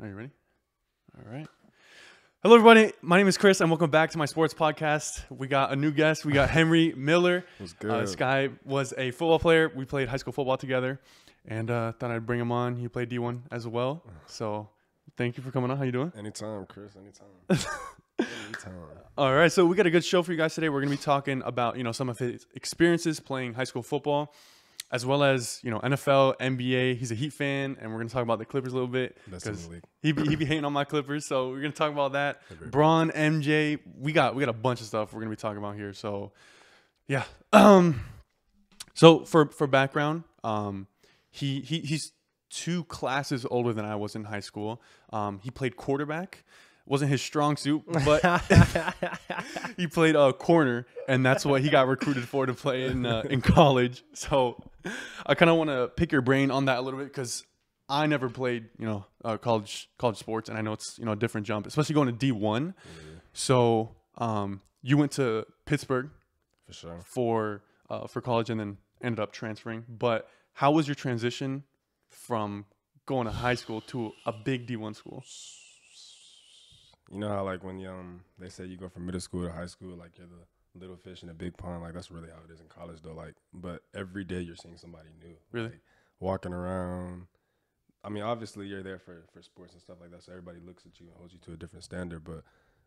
Are you ready? All right. Hello, everybody. My name is Chris, and welcome back to my sports podcast. We got a new guest. We got Henry Miller. What's good? This guy was a football player. We played high school football together, and thought I'd bring him on. He played D1 as well. So thank you for coming on. How you doing? Anytime, Chris. Anytime. Anytime. All right. So we got a good show for you guys today. We're going to be talking about, some of his experiences playing high school football, as well as, NFL, NBA. He's a Heat fan, and we're going to talk about the Clippers a little bit. Best in the league. He be hating on my Clippers, so we're going to talk about that. Bron, MJ, we got a bunch of stuff we're going to be talking about here. So, yeah. So for background, he's 2 classes older than I was in high school. He played quarterback. Wasn't his strong suit, but he played corner, and that's what he got recruited for to play in college. So I kind of want to pick your brain on that a little bit because I never played, college sports, and I know it's a different jump, especially going to D1. Yeah. So you went to Pittsburg for sure for college, and then ended up transferring. But how was your transition from going to high school to a big D1 school? You know how when they say you go from middle school to high school, like you're the little fish in a big pond, like that's really how it is in college though. But every day you're seeing somebody new. Really? Walking around. I mean, obviously you're there for sports and stuff like that, so everybody looks at you and holds you to a different standard. But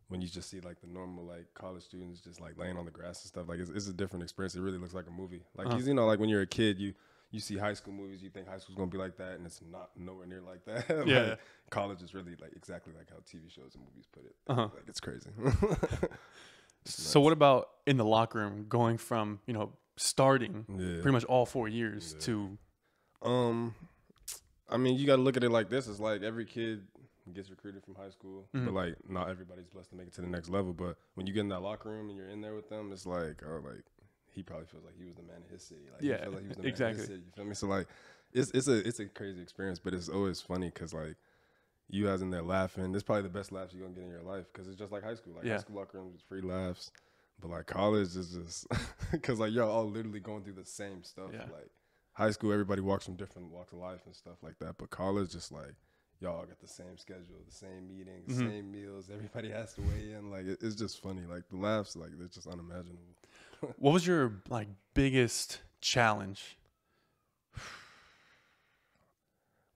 when you just see the normal college students just laying on the grass and stuff, it's a different experience. It really looks like a movie. Cause, when you're a kid, you see high school movies, you think high school's gonna be like that, and it's not nowhere near like that. Yeah. College is really exactly like how TV shows and movies put it. It's crazy. So what about in the locker room, going from starting pretty much all 4 years to? I mean, you got to look at it like this. It's every kid gets recruited from high school, but not everybody's blessed to make it to the next level. But when you get in that locker room and you're in there with them, it's he probably feels like he was the man of his city. He feels like he was the man of his city. You feel me? So it's a crazy experience, but it's always funny because you guys in there laughing. It's probably the best laughs you're gonna get in your life because it's just like high school. High school locker room is free laughs, but college is just because you're all literally going through the same stuff. Yeah. High school, everybody walks from different walks of life and stuff like that. But college, just y'all got the same schedule, the same meetings, same meals. Everybody has to weigh in. It's just funny. The laughs, they're just unimaginable. What was your biggest challenge?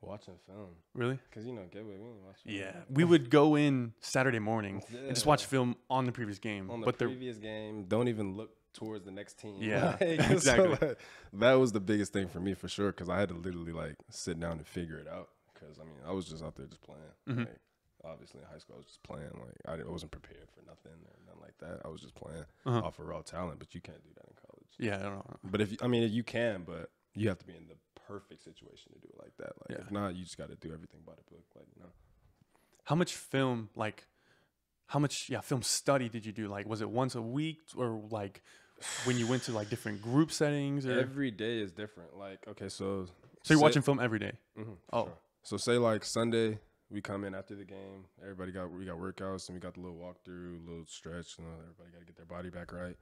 Watching film. Really? Because Gateway, we didn't watch film. Yeah, we would go in Saturday morning and just watch film on the previous game. On the previous game, don't even look towards the next team. Yeah, exactly. So, that was the biggest thing for me for sure because I had to literally sit down and figure it out because I was just out there just playing. Obviously in high school I was just playing. I wasn't prepared for nothing or nothing like that. I was just playing off of raw talent, but you can't do that in college. Yeah, I don't know. But if you can, but you have to be in the perfect situation to do it like that. If not, you just got to do everything by the book. How much film film study did you do? Was it once a week or when you went to different group settings? Or? Every day is different. So you're watching film every day? Oh, sure. So say Sunday we come in after the game. Everybody we got workouts and we got the little walkthrough, little stretch. Everybody got to get their body back right.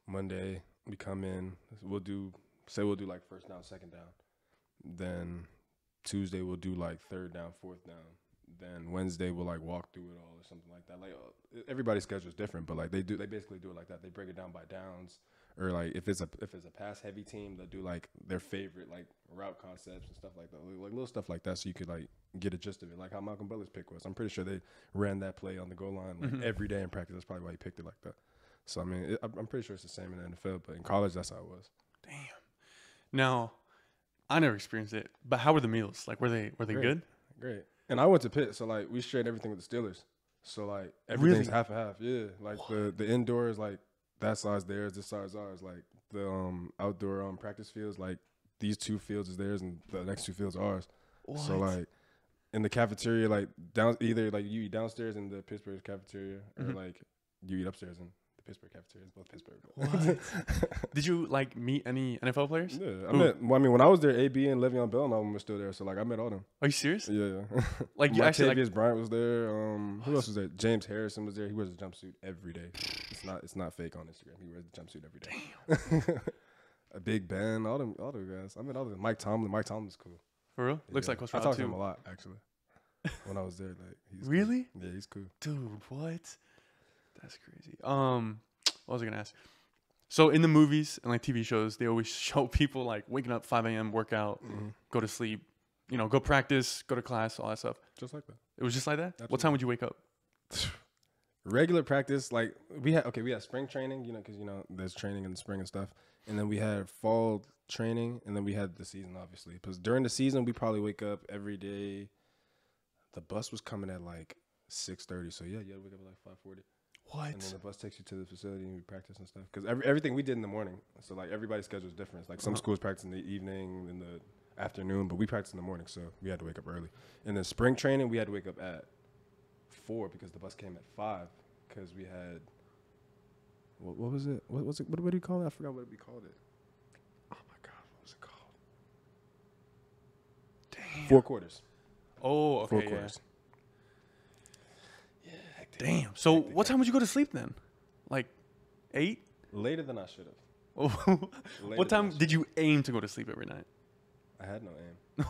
Monday we come in. We'll do first down, second down. Then Tuesday we'll do third down, fourth down. Then Wednesday we'll walk through it all or something like that. Everybody's schedule is different, but they basically do it like that. They break it down by downs, or if it's a pass heavy team, they'll do their favorite route concepts and stuff like that, little stuff like that, so you could get a gist of it, how Malcolm Butler's pick was. I'm pretty sure they ran that play on the goal line every day in practice. That's probably why he picked it like that. So I mean, I'm pretty sure it's the same in the NFL, but in college that's how it was. Damn. Now, I never experienced it, but how were the meals? Were they good? Great. And I went to Pitt, so we shared everything with the Steelers. So everything's half and half. Yeah, the indoors that size theirs, this size ours. The outdoor practice fields, these 2 fields is theirs and the next 2 fields are ours. What? So in the cafeteria, down either you eat downstairs in the Pittsburgh cafeteria or you eat upstairs in the Pittsburgh cafeteria. It's both Pittsburgh. What? Did you meet any NFL players? Yeah, when I was there, AB and Le'Veon Bell and all of them were still there. So I met all them. Are you serious? Yeah. You actually Martavius Bryant was there. Who else was there? James Harrison was there. He wears a jumpsuit every day. It's not fake on Instagram. He wears a jumpsuit every day. Damn. A Big Ben, all them guys. I met all of them. Mike Tomlin. Mike Tomlin's cool. For real? Looks like Coach I Rob talk too. to him a lot actually. when I was there. Like, he's Really? cool. Yeah, he's cool. Dude, what? That's crazy. What was I gonna ask? So in the movies and like TV shows, they always show people like waking up 5 a.m. workout, go to sleep, go practice, go to class, all that stuff. Just like that. It was just like that. Absolutely. What time would you wake up? Regular practice, like we had spring training, because there's training in the spring and stuff, and then we had fall training, and then we had the season, obviously. Because during the season, we probably wake up every day. The bus was coming at like 6:30, so yeah, you had to wake up at like 5:40. What? And then the bus takes you to the facility and we practice and stuff. Because everything we did in the morning, so like everybody's schedule is different. It's like some schools practice in the evening, in the afternoon, but we practice in the morning, so we had to wake up early. And then spring training, we had to wake up at 4 because the bus came at 5 because we had what was it? What was it? What do you call it? I forgot what we called it. Oh my god, what was it called? Damn. 4 quarters. Oh, okay. 4 quarters. Yeah. Damn. So what time would you go to sleep then? Like 8? Later than I should have. Oh. What time did you aim to go to sleep every night? I had no aim.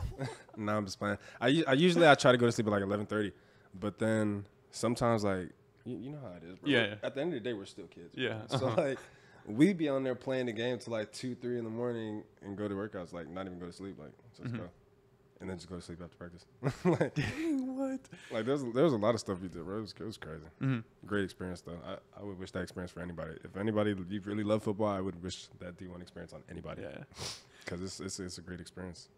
No, I'm just playing. I usually try to go to sleep at like 11:30, but then sometimes like you know how it is, bro. Yeah. At the end of the day, we're still kids. Bro. Yeah. So like we be on there playing the game till like 2, 3 in the morning and go to workouts, like not even go to sleep, like so let's go, and then just go to sleep after practice. Like, dang, what? Like there was a lot of stuff we did, bro. It was crazy. Great experience though. I would wish that experience for anybody. If anybody you really love football, I would wish that D1 experience on anybody. Yeah. Because it's a great experience.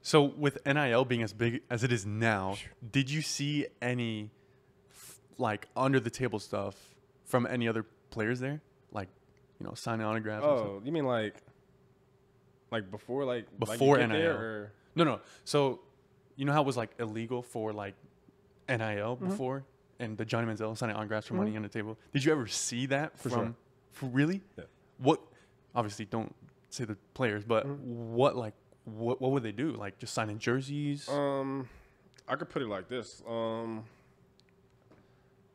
So with NIL being as big as it is now, did you see any like under the table stuff from any other players there? Like, signing autographs? Oh, you mean like before before like NIL? or? No. So you know how it was like illegal for like NIL before, and the Johnny Manziel signing autographs for money on the table. Did you ever see that For sure. For really? Yeah. What? Obviously, don't say the players, but what would they do? Like just signing jerseys? I could put it like this.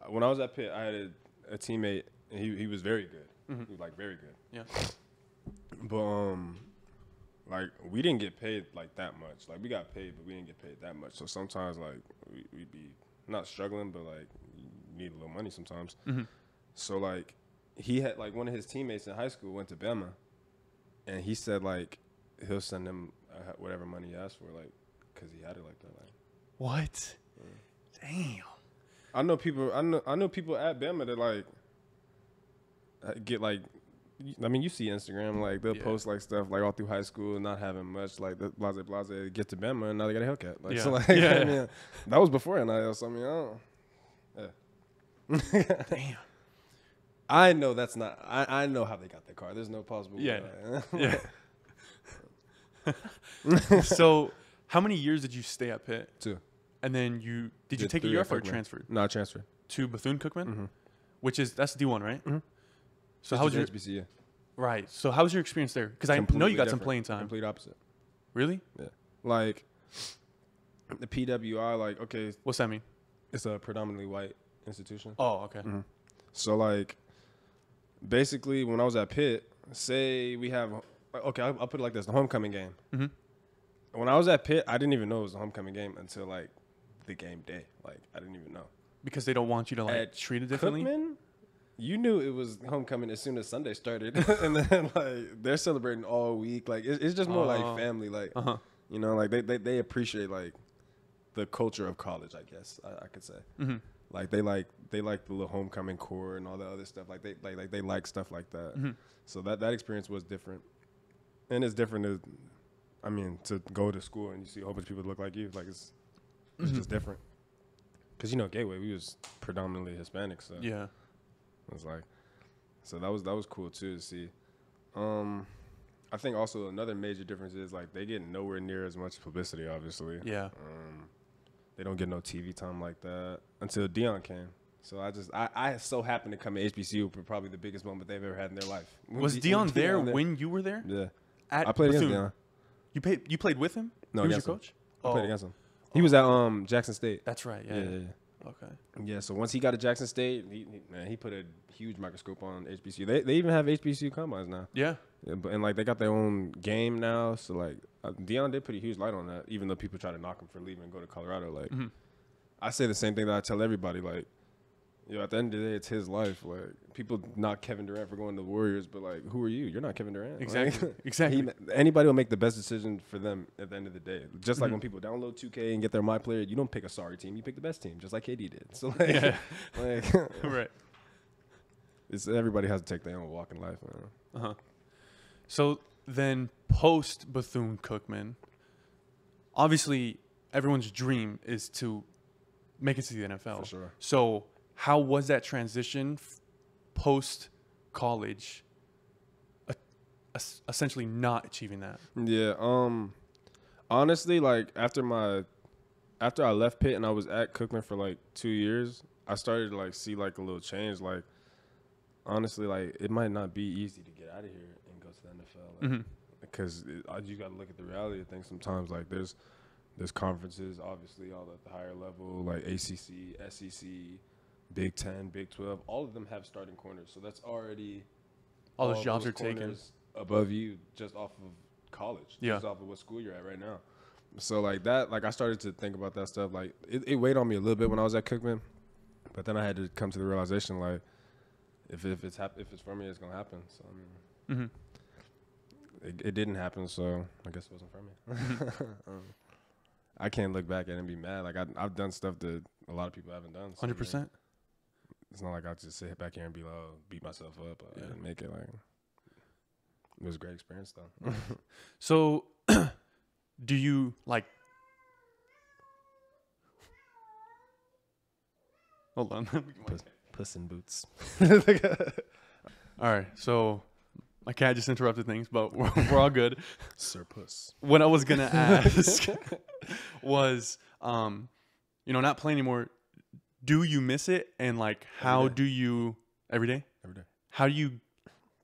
When I was at Pitt, I had a teammate, and he was very good. He was like very good. Yeah. But like we didn't get paid like that much. Like we got paid, but we didn't get paid that much. So sometimes like we'd be not struggling, but like you need a little money sometimes. So like he had like one of his teammates in high school went to Bama, and he said like he'll send him whatever money he asked for, like because he had it like that. Like What? Damn. I know people at Bama that like get like. I mean, you see Instagram, like they'll post like stuff like all through high school and not having much, like the blase, get to Bama and now they got a Hellcat. Like, so like, I mean, that was before NIL. So I mean, I don't. Yeah. Damn. I know that's not. I know how they got their car. There's no possible way. Yeah. So, how many years did you stay at Pitt? 2. And then did you take a year off or transferred? No, I transferred to Bethune Cookman, that's D1, right? So how how was your HBC? Yeah. Right. So how was your experience there? Because I know you got some playing time. Complete opposite. Really? Yeah. Like the PWI, like okay, What's that mean? it's a predominantly white institution. Oh, okay. So like, basically, when I was at Pitt, say we have, okay, I'll put it like this: the homecoming game. When I was at Pitt, I didn't even know it was a homecoming game until like the game day. Like I didn't even know Because they don't want you to like treat it differently. Cookman, you knew it was homecoming as soon as Sunday started, and then like they're celebrating all week. Like it's just more like family. Like like they appreciate like the culture of college. I guess I could say. Like they like the little homecoming core and all the other stuff. Like they like stuff like that. So that experience was different, and it's different. I mean, to go to school and you see a whole bunch of people that look like you, like it's just different. Because Gateway, we was predominantly Hispanic, so yeah. It was like, so that was cool too to see. I think also another major difference is like they get nowhere near as much publicity. Obviously, Yeah. They don't get no TV time like that until Dion came. So I so happened to come to HBCU for probably the biggest moment they've ever had in their life. Was Dion there when you were there? Yeah, I played against Dion. You played with him? No, he was your him. coach? I played against him. He was at Jackson State. That's right. Yeah. Okay. Yeah, so once he got to Jackson State, he put a huge microscope on HBCU. They even have HBCU combines now. Yeah. And like they got their own game now. So like Dion did put a huge light on that, even though people try to knock him for leaving and go to Colorado. Like I say the same thing that I tell everybody. Like, at the end of the day, it's his life. Like, people knock Kevin Durant for going to the Warriors, but like, who are you? You're not Kevin Durant. Exactly. Like, Exactly. Anybody will make the best decision for them at the end of the day. Just like when people download 2K and get their My Player, you don't pick a sorry team. You pick the best team, just like KD did. So like, Right. It's everybody has to take their own walk in life, man. So then, post Bethune Cookman, obviously everyone's dream is to make it to the NFL. For sure. So how was that transition post college? Essentially, not achieving that. Yeah. Honestly, like after I left Pitt and I was at Cookman for like 2 years, I started to like see like a little change. Like honestly, like it might not be easy to get out of here and go to the NFL, like, because you got to look at the reality of things. Sometimes like there's conferences, obviously, all at the higher level, like ACC, SEC, Big 10, Big 12. All of them have starting corners, so that's already All those jobs are taken above you just off of college, just off of what school you're at right now. So like that, like I started to think about that stuff. Like it weighed on me a little bit when I was at Cookman, but then I had to come to the realization like if it's for me, it's gonna happen. So I mean, it didn't happen, so I guess it wasn't for me. I can't look back at it and be mad. Like I've done stuff that a lot of people haven't done. 100%. It's not like I just sit back here and be like, beat myself up. I didn't make it. Like it was a great experience though. So, do you like? Hold on. Puss in Boots. All right. So, my cat just interrupted things, but we're all good. Sir Puss. What I was gonna ask was, not playing anymore. Do you miss it? And like, how do you every day? Every day. How do you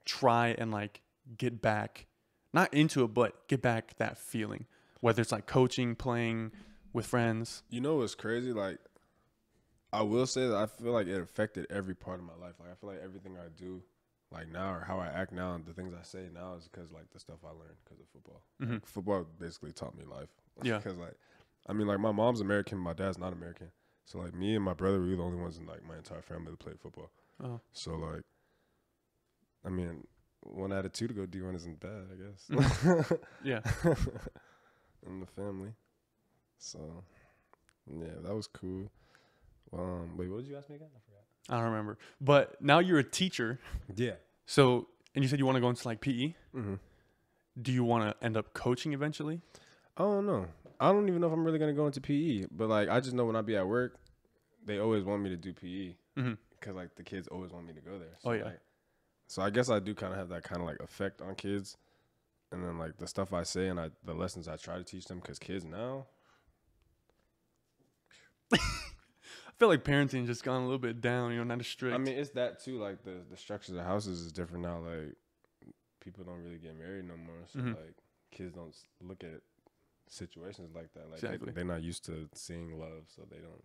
try and like get back, not into it, but get back that feeling? Whether it's like coaching, playing with friends. You know what's crazy? Like, I will say that I feel like it affected every part of my life. Like, I feel like everything I do, like now, or how I act now, and the things I say now is because like the stuff I learned because of football. Like, football basically taught me life. Yeah. Because like, I mean, like my mom's American, my dad's not American. So like me and my brother, we were the only ones in like my entire family that played football. Oh. So like, I mean, one out of two to go D1 isn't bad, I guess. Yeah. In the family. So yeah, that was cool. Wait, what did you ask me again? I forgot. I don't remember. But now you're a teacher. Yeah. So, and you said you want to go into like PE. Do you want to end up coaching eventually? I don't know. I don't even know if I'm really going to go into PE. But, like, I just know when I be at work, they always want me to do PE. Because, like, the kids always want me to go there. So, like, so I guess I do kind of have that kind of, like, effect on kids. And then, like, the stuff I say and the lessons I try to teach them. Because kids now. I feel like parenting just gone a little bit down, not as strict. I mean, it's that, too. Like, the structures of houses is different now. Like, people don't really get married no more. So, like, kids don't look at situations like that. Like exactly. They're not used to seeing love, so they don't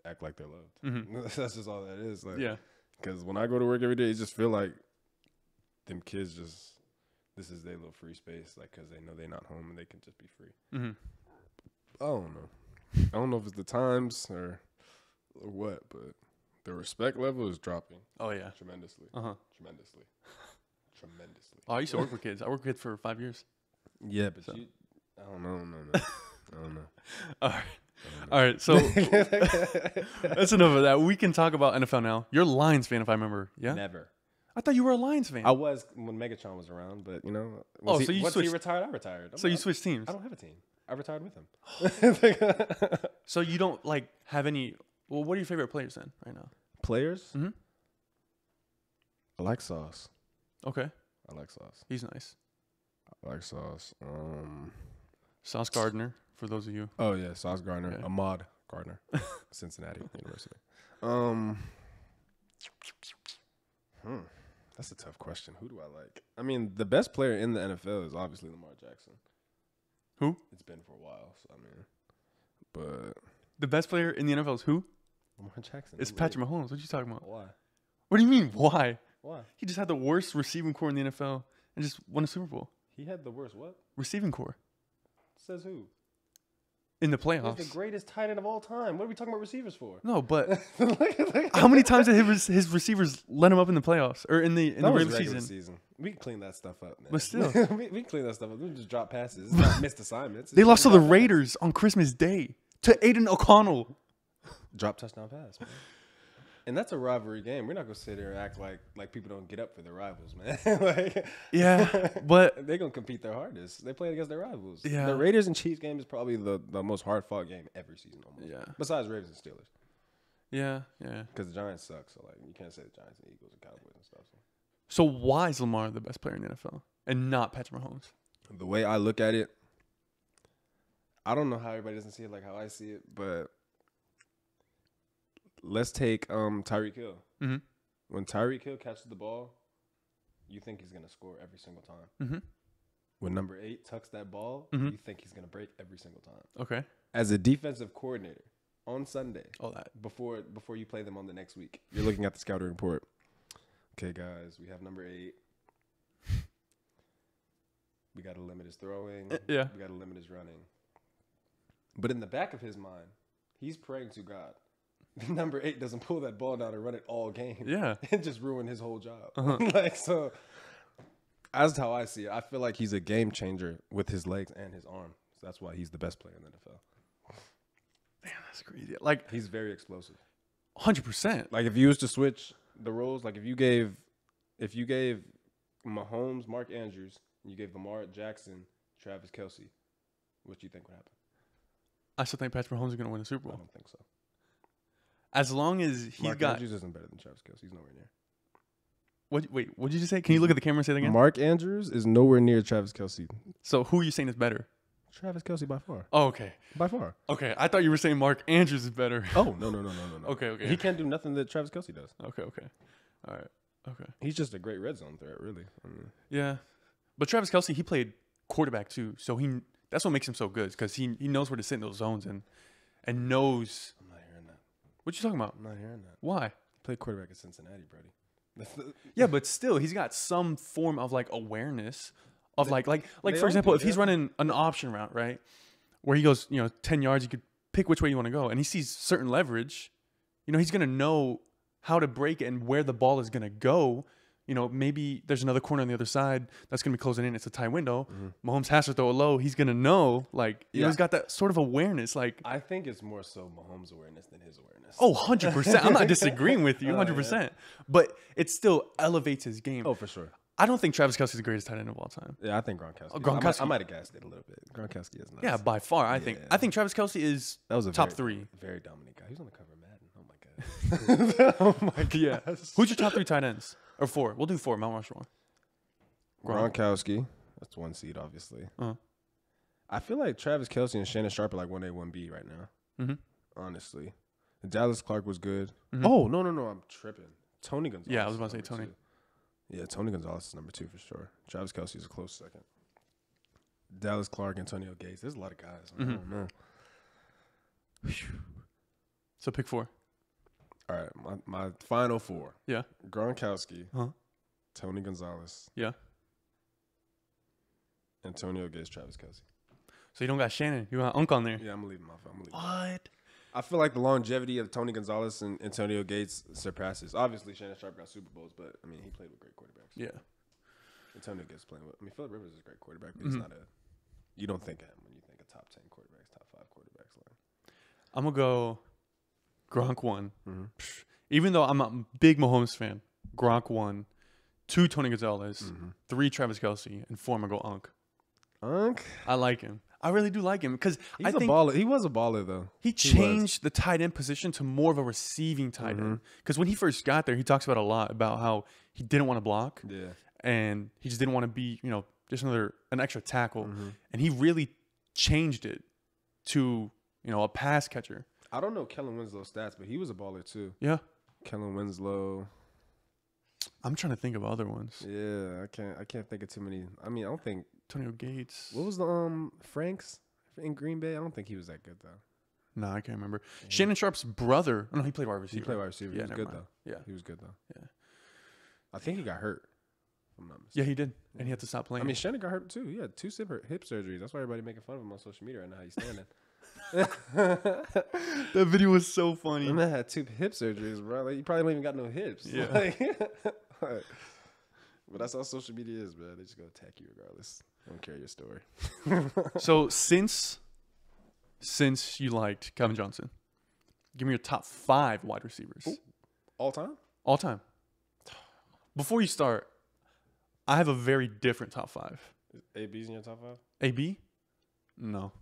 act like they're loved. That's just all that is. Like, yeah. Because when I go to work every day, it just feel like them kids just, this is their little free space, like, because they know they're not home and they can just be free. I don't know. I don't know if it's the times or what, but the respect level is dropping. Oh, yeah. Tremendously. Tremendously. Oh, I used to work with kids. I worked with kids for 5 years. Yeah, but so. I don't know. I don't know. All right. So that's enough of that. We can talk about NFL now. You're a Lions fan, if I remember. Yeah. Never. I thought you were a Lions fan. I was when Megatron was around, but once he retired, I retired. So you switched teams. I don't have a team. I retired with him. So you don't like have any? Well, what are your favorite players then right now? Players? I like Sauce. Okay. I like Sauce. He's nice. I like Sauce. Sauce Gardner, for those of you. Oh, yeah, Sauce Gardner. Yeah. Ahmad Gardner. Cincinnati University. That's a tough question. Who do I like? I mean, the best player in the NFL is obviously Lamar Jackson. Who? It's been for a while, so I mean, but... The best player in the NFL is who? Lamar Jackson. It's Patrick Mahomes. What are you talking about? Why? What do you mean, why? Why? He just had the worst receiving core in the NFL and just won a Super Bowl. He had the worst what? Receiving core. Says who? in the playoffs. He's the greatest tight end of all time. What are we talking about receivers for? No, but how many times did his receivers let him up in the playoffs or in the regular season? We can clean that stuff up, man. But still, we can clean that stuff up. We just drop passes. It's not missed assignments. They lost to the Raiders on Christmas Day to Aiden O'Connell. Drop touchdown pass, man. And that's a rivalry game. We're not gonna sit there and act like people don't get up for their rivals, man. Yeah, but they're gonna compete their hardest. They play against their rivals. Yeah, the Raiders and Chiefs game is probably the most hard fought game every season, almost. Yeah, besides Ravens and Steelers. Yeah. Because the Giants suck, so like you can't say the Giants and Eagles and Cowboys and stuff. So why is Lamar the best player in the NFL and not Patrick Mahomes? The way I look at it, I don't know how everybody doesn't see it like how I see it, but let's take Tyreek Hill. Mm-hmm. When Tyreek Hill catches the ball, you think he's going to score every single time. Mm-hmm. When number 8 tucks that ball, mm-hmm. you think he's going to break every single time. Okay. As a defensive coordinator on Sunday, that before you play them on the next week, you're looking at the scouting report. Okay, guys, we have number 8. We got to limit his throwing. Yeah. We got to limit his running. But in the back of his mind, he's praying to God. Number 8 doesn't pull that ball down and run it all game. Yeah. And just ruin his whole job. Uh-huh. So that's how I see it. I feel like he's a game changer with his legs and his arm. So that's why he's the best player in the NFL. Man, that's crazy. Like, he's very explosive. 100%. Like if you was to switch the roles, like if you gave Mahomes, Mark Andrews, and you gave Lamar Jackson, Travis Kelce, what do you think would happen? I still think Patrick Mahomes is going to win the Super Bowl. I don't think so. As long as Mark Andrews isn't better than Travis Kelce. He's nowhere near. Wait, what did you just say? Can you look at the camera and say that again? Mark Andrews is nowhere near Travis Kelce. So who are you saying is better? Travis Kelce by far. Oh, okay. By far. Okay, I thought you were saying Mark Andrews is better. Oh, no. Okay. He can't do nothing that Travis Kelce does. Okay. All right. Okay. He's just a great red zone threat, really. I mean, yeah. But Travis Kelce, he played quarterback too. So that's what makes him so good, because he knows where to sit in those zones and knows. I'm not hearing that. What you talking about? I'm not hearing that. Why? He played quarterback at Cincinnati, Brody. Yeah, but still, he's got some form of like awareness of like for example, if he's running an option route, right, where he goes 10 yards, you could pick which way you want to go, and he sees certain leverage, he's gonna know how to break it and where the ball is gonna go. Maybe there's another corner on the other side that's going to be closing in. It's a tight window. Mm-hmm. Mahomes has to throw it low. He's going to know. He's got that sort of awareness. I think it's more so Mahomes' awareness than his awareness. Oh, 100%. I'm not disagreeing with you, 100%. Yeah. But it still elevates his game. Oh, for sure. I don't think Travis Kelce is the greatest tight end of all time. Yeah, I think Gronkowski. I might have gassed it a little bit. Gronkowski is nice. Yeah, by far, I think. I think Travis Kelce is top 3. Very dominant guy. He was on the cover of Madden. Oh, my God. Oh, my God. Yeah. Who's your top 3 tight ends? Or 4. We'll do 4. Mount Rushmore. Gronkowski. That's 1 seed, obviously. Uh-huh. I feel like Travis Kelce and Shannon Sharp are like 1A, 1B right now. Mm-hmm. Honestly. Dallas Clark was good. Mm-hmm. Oh, no. I'm tripping. Tony Gonzalez. Yeah, I was about to say Tony. 2. Yeah, Tony Gonzalez is number 2 for sure. Travis Kelce is a close second. Dallas Clark, Antonio Gates. There's a lot of guys. I don't know. So pick 4. All right, my final 4. Yeah. Gronkowski, Tony Gonzalez, yeah, Antonio Gates, Travis Kelce. So you don't got Shannon. You got Unk on there. Yeah, I'm leaving my phone. What? I feel like the longevity of Tony Gonzalez and Antonio Gates surpasses. Obviously, Shannon Sharp got Super Bowls, but I mean, he played with great quarterbacks. Yeah. Antonio Gates playing with. I mean, Phillip Rivers is a great quarterback, but he's not a. You don't think of him when you think of top 10 quarterbacks, top 5 quarterbacks. I'm gonna go Gronk 1. Mm-hmm. Even though I'm a big Mahomes fan, Gronk 1, 2 Tony Gonzalez, 3 Travis Kelce, and 4 I'm gonna go Unk. Unk? I like him. I really do like him because I think baller. He was a baller though. He changed the tight end position to more of a receiving tight end. Because when he first got there, he talks about a lot about how he didn't want to block. Yeah. And he just didn't want to be, just an extra tackle. And he really changed it to, a pass catcher. I don't know Kellen Winslow's stats, but he was a baller too. Yeah. Kellen Winslow. I'm trying to think of other ones. Yeah, I can't think of too many. I mean, I don't think Antonio Gates. What was the Franks in Green Bay? I don't think he was that good though. No, I can't remember. Yeah. Shannon Sharp's brother. Oh, no, he played wide receiver. He played wide receiver. Yeah, he was good though. Yeah, he was good though. Yeah. I think he got hurt. I'm not mistaken. Yeah, he did, and he had to stop playing. I mean, Shannon got hurt too. He had 2 hip surgeries. That's why everybody making fun of him on social media right now. How he's standing. That video was so funny. And man had 2 hip surgeries, bro. Like, you probably don't even got no hips. Yeah. But that's how social media is, man. They just gonna attack you regardless. They don't care your story. So since you liked Kevin Johnson, give me your top 5 wide receivers. Ooh. All time? All time. Before you start, I have a very different top 5. AB's in your top 5? AB? No.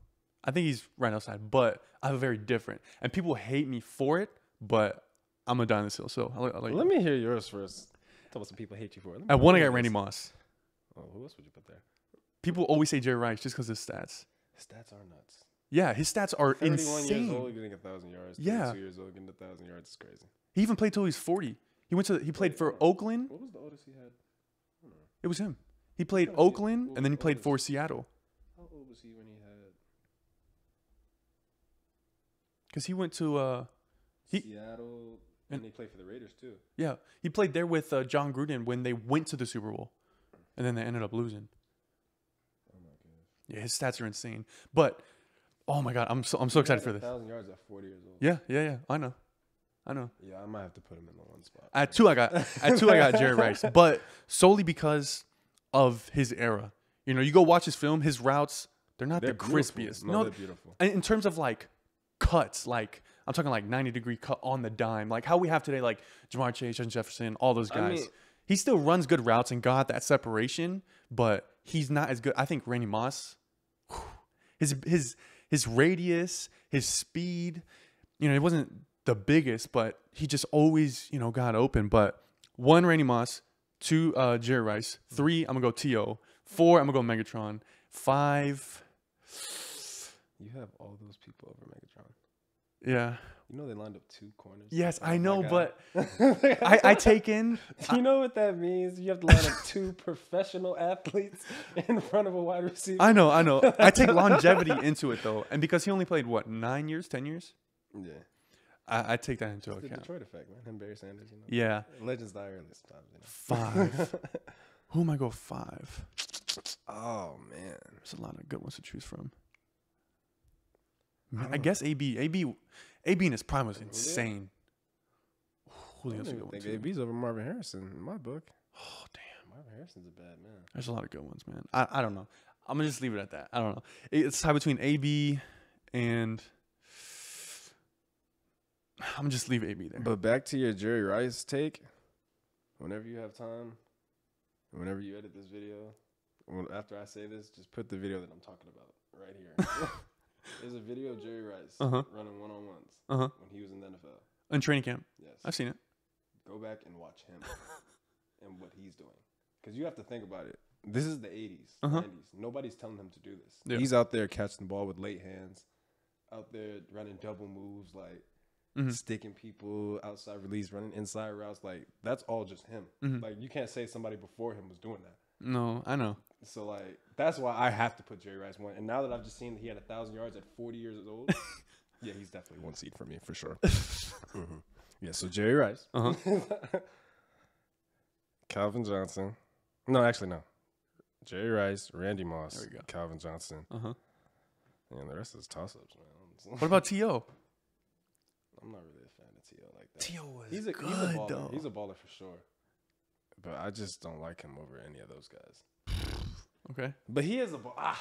I think he's right outside, but I have a very different. And people hate me for it, but I'm going to die on this hill. So Let me hear yours first. Tell me some people hate you for it. At 1, I got Randy Moss. Oh, who else would you put there? People always say Jerry Rice just because of his stats. His stats are nuts. Yeah, his stats are 31 insane. years old, getting 1,000 yards. Yeah. 2 years old, getting 1,000 yards. It's crazy. He even played till he's 40. He played for Oakland. What was the oldest he had? It was him. He played Oakland, and then he played for Seattle. How old was he when he had? Because he went to Seattle, and he played for the Raiders too. Yeah, he played there with John Gruden when they went to the Super Bowl, and then they ended up losing. Oh my goodness. Yeah, his stats are insane. But oh my god, I'm so excited for this. 1,000 yards at 40 years old. Yeah, I know. Yeah, I might have to put him in the one spot. At 2, I got Jerry Rice, but solely because of his era. You know, you go watch his film, his routes, they're not the crispiest. No, they're beautiful. In terms of like cuts, like I'm talking like 90-degree cut on the dime, like how we have today, like Jamar Chase, Justin Jefferson, all those guys. He still runs good routes and got that separation, but he's not as good. I think Randy Moss, his radius, his speed, you know, it wasn't the biggest, but he just always, you know, got open. But 1, Randy Moss. 2, Jerry Rice. 3, I'm gonna go T.O. 4, I'm gonna go Megatron. 5. You have all those people over Megatron. Yeah. You know they lined up 2 corners. Yes, I know, but I take in. Do you know what that means? You have to line up 2 professional athletes in front of a wide receiver. I know. I take longevity into it though, and because he only played what 9 years, 10 years. Yeah. I take that into The account. Detroit effect, man. Him, Barry Sanders, you know. Yeah. Legends die early sometimes, you know. 5. Who am I go 5? Oh man, There's a lot of good ones to choose from. I guess AB in his prime was insane. Julio's a good one think too. AB's over Marvin Harrison in my book. Oh damn, Marvin Harrison's a bad man. there's a lot of good ones, man. I don't know. I'm gonna just leave it at that. I don't know. It's tied between AB and. I'm gonna just leave AB there. But back to your Jerry Rice take. Whenever you have time, whenever you edit this video, after I say this, just put the video that I'm talking about right here. There's a video of Jerry Rice running one-on-ones when he was in the NFL. In training camp. Yes. I've seen it. Go back and watch him and what he's doing. Because you have to think about it. This is the 80s, 90s. Nobody's telling him to do this. Yeah. He's out there catching the ball with late hands, out there running double moves, like sticking people, outside release, running inside routes. Like, that's all just him. Like, you can't say somebody before him was doing that. No, I know. So, like, that's why I have to put Jerry Rice 1. And now that I've just seen that he had 1,000 yards at 40 years old, yeah, he's definitely 1 seed for me, for sure. Yeah, so Jerry Rice. Calvin Johnson. No, actually, no. Jerry Rice, Randy Moss, There we go. Calvin Johnson. And the rest is toss-ups, man. What about T.O.? I'm not really a fan of T.O. like that. T.O. was He's a good, baller. though. He's a baller for sure. But I just don't like him over any of those guys. Okay. But he is a baller.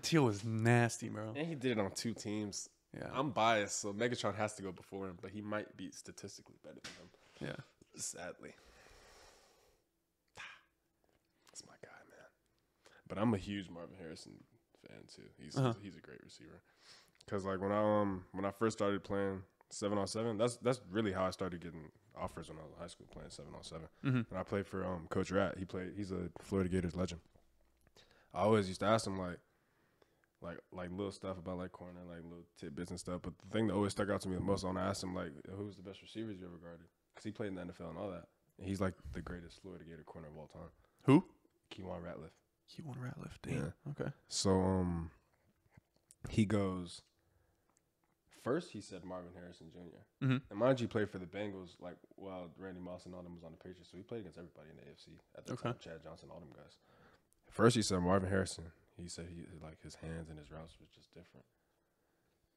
T.O. was nasty, bro. And he did it on 2 teams. Yeah. I'm biased, so Megatron has to go before him, but he might be statistically better than him. Yeah. Sadly. That's my guy, man. But I'm a huge Marvin Harrison fan too. He's a great receiver. Cause like when I first started playing 7-on-7, that's really how I started getting offers when I was in high school playing 7-on-7. And I played for Coach Rat. He's a Florida Gators legend. I always used to ask him like little stuff about like corner, like little tidbits and stuff. But the thing that always stuck out to me the most, when I asked him like, who's the best receivers you ever guarded? Because he played in the NFL and all that. And he's like the greatest Florida Gator corner of all time. Who? Keywan Ratliff. Keywan Ratliff. Damn. Yeah. Okay. So he goes. First, he said Marvin Harrison Jr. And mind you, he played for the Bengals like while Randy Moss and all them was on the Patriots. So he played against everybody in the AFC at the time. Chad Johnson, all them guys. First, he said Marvin Harrison. He said he like his hands and his routes was just different.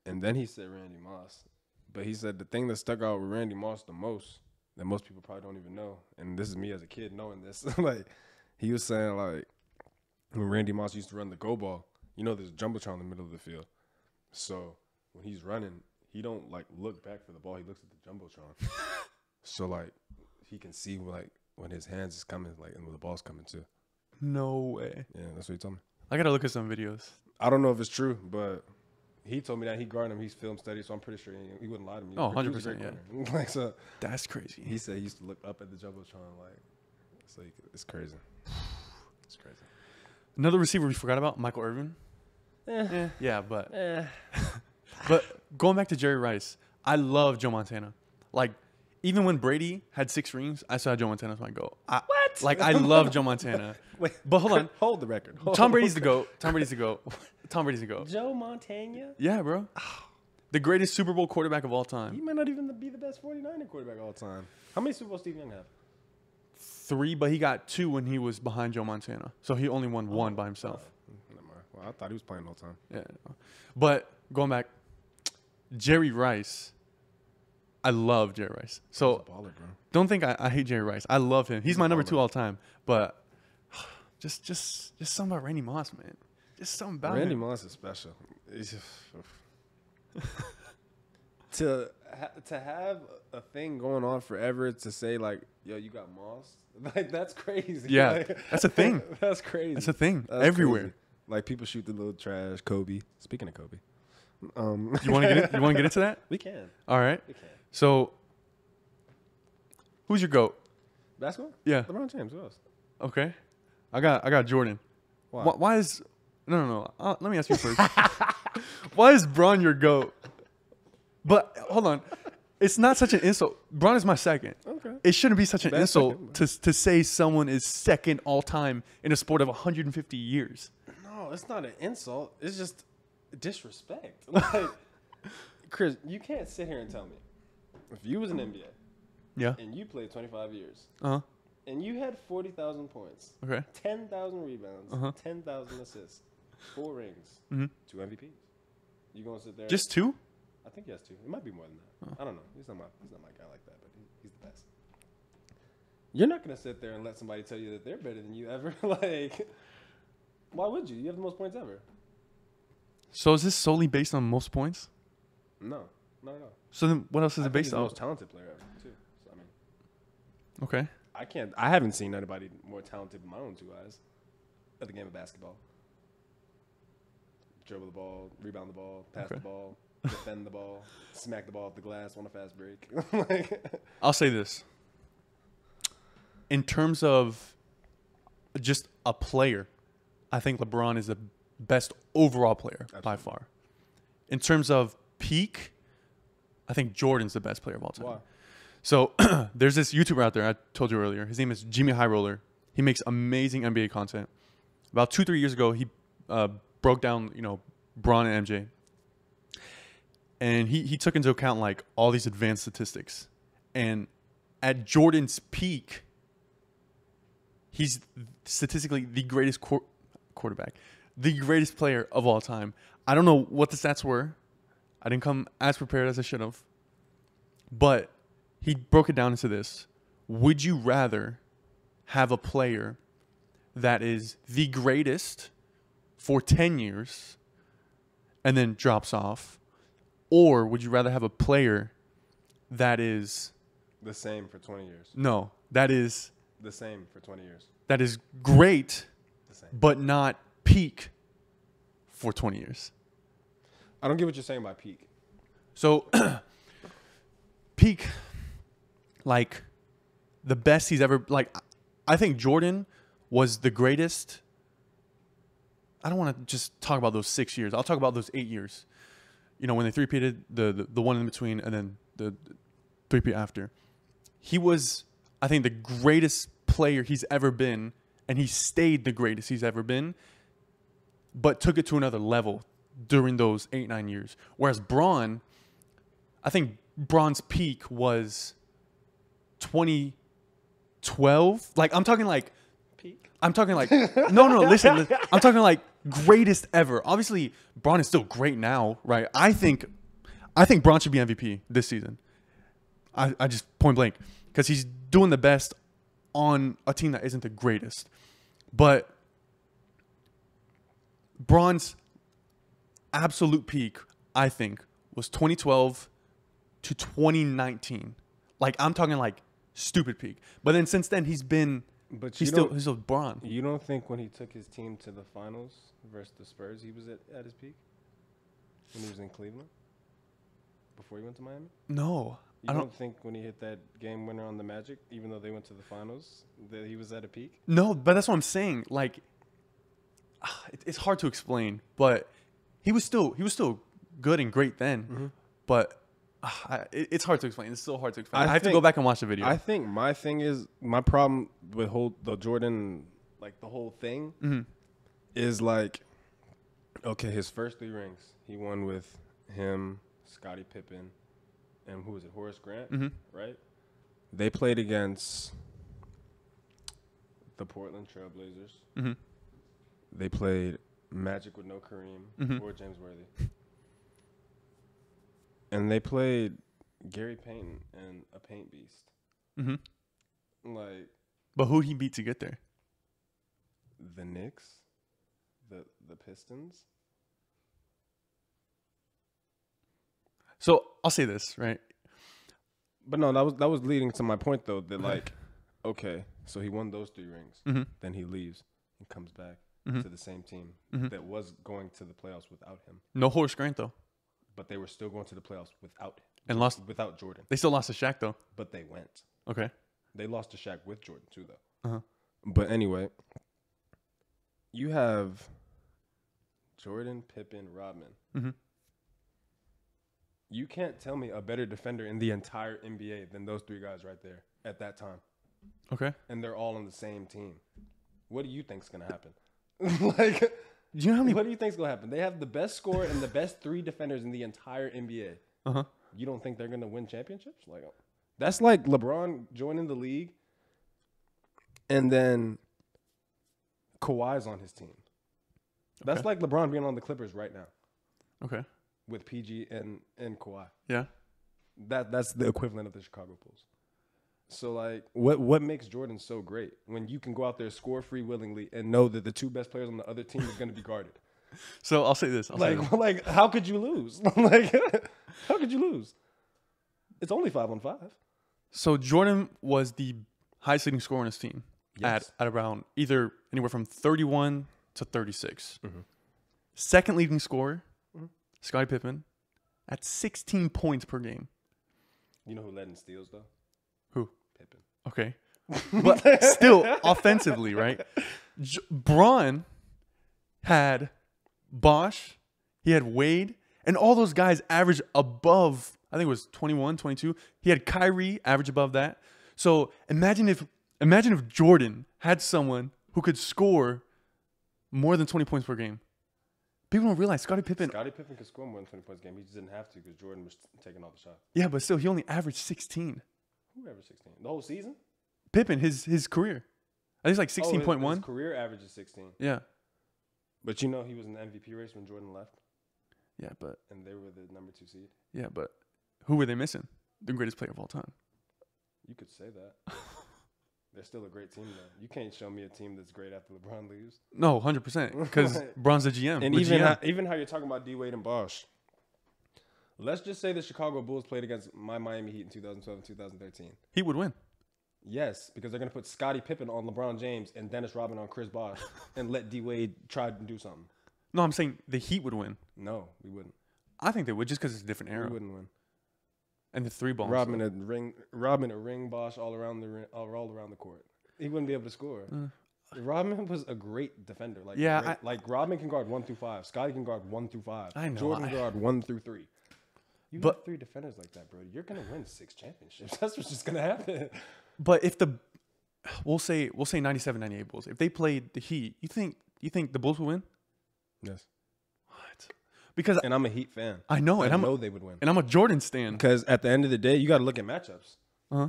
And then he said Randy Moss. But he said the thing that stuck out with Randy Moss the most, that most people probably don't even know, and this is me as a kid knowing this, like, he was saying, like, when Randy Moss used to run the go ball, you know there's a jumbotron in the middle of the field. So when he's running, he don't, like, look back for the ball. He looks at the jumbotron. So, like, he can see, like, when his hands is coming, like, and when the ball's coming, too. No way. Yeah, that's what he told me. I got to look at some videos. I don't know if it's true, but he told me that he guarded him. He's film study, so I'm pretty sure he wouldn't lie to me. Oh, 100%, yeah. Like, so that's crazy. he said he used to look up at the jumbotron, like, it's crazy. It's crazy. Another receiver we forgot about, Michael Irvin. Yeah, but but going back to Jerry Rice, I love Joe Montana. Like, even when Brady had 6 rings, I saw Joe Montana as my GOAT. What? Like, I love Joe Montana. Wait, but hold on. Hold the record. Tom Brady's the GOAT. Tom Brady's the GOAT. Tom Brady's the GOAT. Joe Montana? Yeah, bro. The greatest Super Bowl quarterback of all He time. might not even be the best 49er quarterback of all time. How many Super Bowls Steve Young have? 3, but he got 2 when he was behind Joe Montana. So he only won 1 by himself. Never mind. Well, I thought he was playing the whole time. Yeah. But going back, Jerry Rice. I love Jerry Rice. So He's a baller, bro. don't think I hate Jerry Rice. I love him. He's my number 2 all time. But just something about Randy Moss, man. Just something about Randy him. Moss is special. It's just, to have a thing going on forever, to say, like, yo, you got Moss, like, that's crazy. Yeah, like, that's a thing. That's crazy. That's a thing. That's everywhere. crazy. Like, people shoot the little trash. Kobe. Speaking of Kobe, You want to get into that? We can. All right. We can. So, who's your GOAT? Basketball? Yeah. LeBron James. Who else? Okay. I got Jordan. Why? Why is no? Let me ask you first. Why is Bron your GOAT? But hold on, it's not such an insult. Bron is my second. Okay. It shouldn't be such an Best insult second. to say someone is second all time in a sport of 150 years. No, it's not an insult. It's just disrespect. Like, Chris, you can't sit here and tell me if you was an NBA Yeah. and you played 25 years Uh-huh. and you had 40,000 points, Okay. 10,000 rebounds, Uh-huh. 10,000 assists, 4 rings, Mhm. 2 MVPs. You gonna sit there? Just 2? I think he has 2. It might be more than that. I don't know. He's not my guy like that, but he's the best. You're not gonna sit there and let somebody tell you that they're better than you ever. Like, why would you? You have the most points ever. So is this solely based on most points? No, not at all. So then what else is it He's based the on? most talented player ever, too. So, I mean, Okay. I haven't seen anybody more talented with my own 2 eyes at the game of basketball. Dribble the ball, rebound the ball, pass the ball, defend the ball, smack the ball off the glass on a fast break. Like, I'll say this. In terms of just a player, I think LeBron is the best overall player by far. In terms of peak, I think Jordan's the best player of all time. why? So there's this YouTuber out there I told you earlier. His name is Jimmy High Roller. He makes amazing NBA content. About 2-3 years ago, he broke down, Bron and MJ. And he took into account, like, all these advanced statistics. And at Jordan's peak, he's statistically the greatest quarterback, the greatest player of all time. I don't know what the stats were. I didn't come as prepared as I should have. But he broke it down into this. Would you rather have a player that is the greatest for 10 years and then drops off? Or would you rather have a player that is... The same for 20 years. No, that is... The same for 20 years. That is great, The same. but not peak for 20 years. I don't get what you're saying by peak. So, peak, like, the best he's ever... Like, I think Jordan was the greatest... I don't want to just talk about those 6 years. I'll talk about those 8 years. When they three-peated, the one in between, and then the three-peat after. He was, I think, the greatest player he's ever been, and he stayed the greatest he's ever been, but took it to another level during those 8-9 years. Whereas Bron, I think Bron's peak was 2012. Like, I'm talking like... Peak? I'm talking like... No, listen. I'm talking like greatest ever. Obviously, Bron is still great now, right? I think I think Bron should be MVP this season. I just point blank because he's doing the best on a team that isn't the greatest. But Bron's absolute peak, I think, was 2012 to 2019. Like, I'm talking like stupid peak. But then since then, he's still Bron. You don't think when he took his team to the finals versus the Spurs, he was at his peak? When he was in Cleveland? Before he went to Miami? No. I don't think when he hit that game winner on the Magic, even though they went to the finals, that he was at a peak? No, but that's what I'm saying. Like, it's hard to explain, but he was still good and great then. Mm-hmm. But it's hard to explain. It's still hard to explain. I have to go back and watch the video. I think my problem with the Jordan, like the whole thing, mm-hmm. is like, okay, his first 3 rings he won with him, Scottie Pippen, and who was it? Horace Grant, mm-hmm. right? They played against the Portland Trailblazers. Mm-hmm. They played Magic with no Kareem mm-hmm. or James Worthy. And they played Gary Payton and a paint beast. Mm-hmm. Like, but who'd he beat to get there? The Knicks, the Pistons. So I'll say this, right? But no, that was leading to my point though. That like, okay, so he won those 3 rings. Mm-hmm. Then he leaves and comes back mm-hmm. to the same team mm-hmm. that was going to the playoffs without him. No Horace Grant though. But they were still going to the playoffs without Jordan. They still lost to Shaq though. But they went. Okay. They lost to Shaq with Jordan too though. Uh-huh. But anyway, you have Jordan, Pippen, Rodman. Mm-hmm. You can't tell me a better defender in the entire NBA than those 3 guys right there at that time. Okay. And they're all on the same team. What do you think's gonna happen? Like, do you know how many? What do you think's gonna happen? They have the best scorer and the best 3 defenders in the entire NBA. Uh-huh. You don't think they're gonna win championships? Like, that's like LeBron joining the league, and then Kawhi's on his team. That's like LeBron being on the Clippers right now. Okay. With PG and Kawhi. Yeah. That's the equivalent of the Chicago Bulls. So, like, what makes Jordan so great when you can go out there, score free willingly, and know that the 2 best players on the other team is going to be guarded? So, I'll say this. Like, how could you lose? Like, how could you lose? It's only 5-on-5. So, Jordan was the highest leading scorer on his team yes. at around either anywhere from 31 to 36. Mm-hmm. Second leading scorer, mm-hmm. Scottie Pippen, at 16 points per game. You know who led in steals, though? Who? Pippen. Okay. But still, offensively, right? Bron had Bosh, he had Wade, and all those guys averaged above, I think it was 21, 22. He had Kyrie average above that. So imagine if Jordan had someone who could score more than 20 points per game. People don't realize Scottie Pippen could score more than 20 points a game. He just didn't have to because Jordan was taking all the shots. Yeah, but still, he only averaged 16. Who averaged 16? The whole season? Pippen, his career. I think it's like 16.1. His career average is 16. Yeah. But you know he was in the MVP race when Jordan left? Yeah, but... And they were the number 2 seed? Yeah, but who were they missing? The greatest player of all time. You could say that. They're still a great team, though. You can't show me a team that's great after LeBron leaves. No, 100%. Because Bron's the GM. And even how you're talking about D-Wade and Bosh. Let's just say the Chicago Bulls played against my Miami Heat in 2012 and 2013. He would win. Yes, because they're going to put Scottie Pippen on LeBron James and Dennis Rodman on Chris Bosh and let D-Wade try to do something. No, I'm saying the Heat would win. No, we wouldn't. I think they would just because it's a different era. We wouldn't win. And the 3 balls. Rodman a ring Bosh all around the court. He wouldn't be able to score. Rodman was a great defender. Like, yeah, Rodman can guard 1 through 5. Scottie can guard 1 through 5. I know. Jordan can guard 1 through 3. You got 3 defenders like that, bro. You're gonna win 6 championships. That's what's just gonna happen. But if we'll say 97, 98 Bulls. If they played the Heat, you think the Bulls would win? Yes. What? Because I'm a Heat fan. I know, and I know they would win. And I'm a Jordan stan. Because at the end of the day, you got to look at matchups. Uh-huh.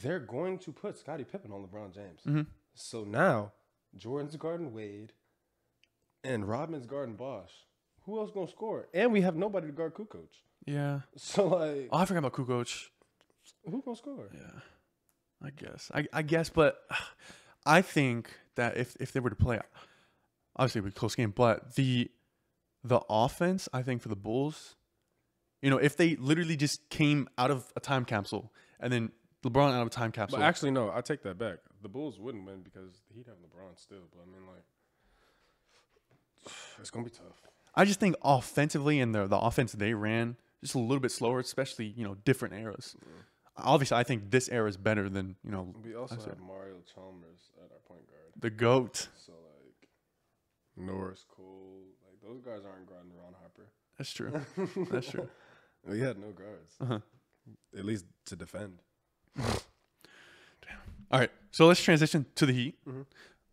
They're going to put Scottie Pippen on LeBron James. Mm-hmm. So now Jordan's guarding Wade, and Rodman's guarding Bosh. Who else gonna score? And we have nobody to guard Kukoc. Yeah. So like, Oh, I forgot about Kukoc. who gonna score? Yeah. I guess, but I think that if they were to play, obviously it would be a close game, but the offense, I think for the Bulls, if they literally just came out of a time capsule and then LeBron out of a time capsule. But actually, no, I take that back. The Bulls wouldn't win because he'd have LeBron still. But I mean, like, it's gonna be tough. I just think offensively and the offense they ran just a little bit slower, especially different eras. Yeah. Obviously, I think this era is better than We also have Mario Chalmers at our point guard. the GOAT. So like, Norris, Cole, like those guys aren't guarding Ron Harper. That's true. That's true. We had no guards, at least to defend. All right, so let's transition to the Heat. Mm-hmm.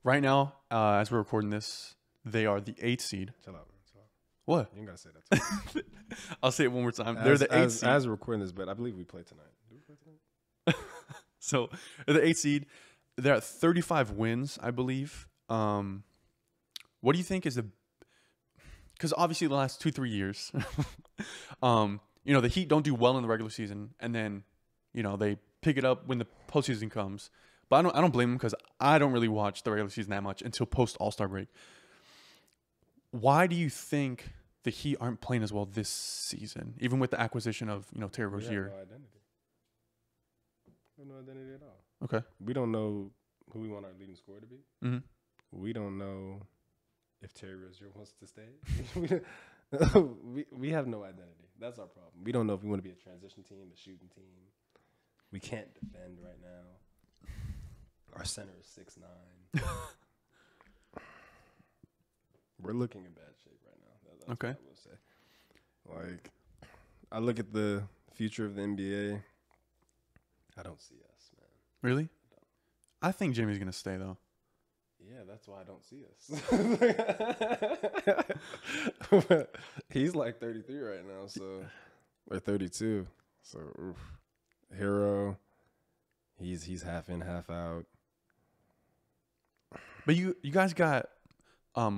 Right now, as we're recording this, they are the 8th seed. Chill out, man. Chill out. What? You ain't gotta say that. To me. I'll say it one more time. They're the 8th seed. As we're recording this, but I believe we play tonight. Do we play tonight? So they're the 8th seed. They're at 35 wins, I believe. What do you think is because obviously the last 2-3 years, the Heat don't do well in the regular season, and then they pick it up when the postseason comes. But I don't blame them because I don't really watch the regular season that much until post All-Star break. Why do you think the Heat aren't playing as well this season, even with the acquisition of Terry Rozier? We have no identity. We have no identity at all. Okay. We don't know who we want our leading scorer to be. Mm-hmm. We don't know if Terry Rozier wants to stay. we have no identity. That's our problem. We don't know if we want to be a transition team, a shooting team. We can't defend right now. Our center is 6'9". We're looking in bad shape right now. That's okay. what I will say. Like, I look at the future of the NBA. I don't see us, man. Really? I think Jimmy's gonna stay though. Yeah, that's why I don't see us. He's like 33 right now, so or 32. So, oof. Hero. He's half in, half out. But you guys got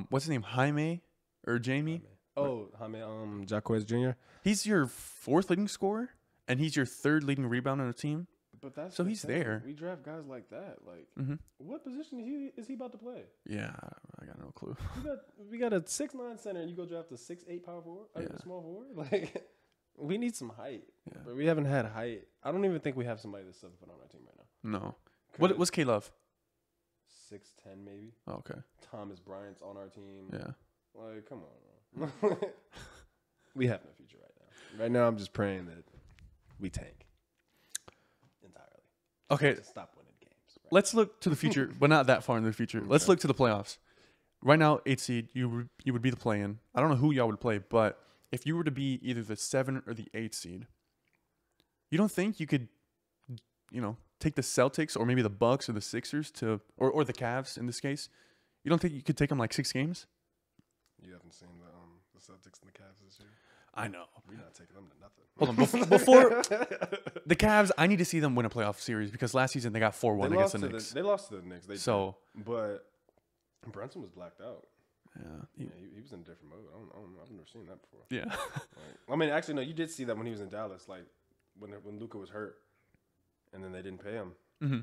what's his name? Jaime or Jamie? Jaime Jacquez Jr. He's your 4th leading scorer and he's your 3rd leading rebounder on the team. But that's so he's there. We draft guys like that. Like, what position is he about to play? Yeah, I got no clue. We got a 6'9" center, and you go draft a 6'8" power forward, a small forward. Like, we need some height, but we haven't had height. I don't even think we have somebody that's 7 foot on our team right now. No. What's K-Love? 6'10" maybe. Oh, okay. Thomas Bryant's on our team. Yeah. Like, come on, bro. We have no future right now. Right now, I'm just praying that we tank entirely. Okay. To stop winning games. Right? Let's look to the future, but not that far in the future. Okay. Let's look to the playoffs. Right now, 8th seed, you would be the play-in. I don't know who y'all would play, but if you were to be either the 7th or the 8th seed, you don't think you could, take the Celtics or maybe the Bucks or the Sixers or the Cavs in this case? You don't think you could take them like 6 games? You haven't seen the Celtics and the Cavs this year? I know. We're not taking them to nothing. Hold on. Before the Cavs, I need to see them win a playoff series because last season they got 4-1 against the Knicks. They lost to the Knicks. But Brunson was blacked out. Yeah. He was in a different mode. I've never seen that before. Yeah. I mean, actually, no, you did see that when he was in Dallas, like when Luka was hurt, and then they didn't pay him. Mm-hmm.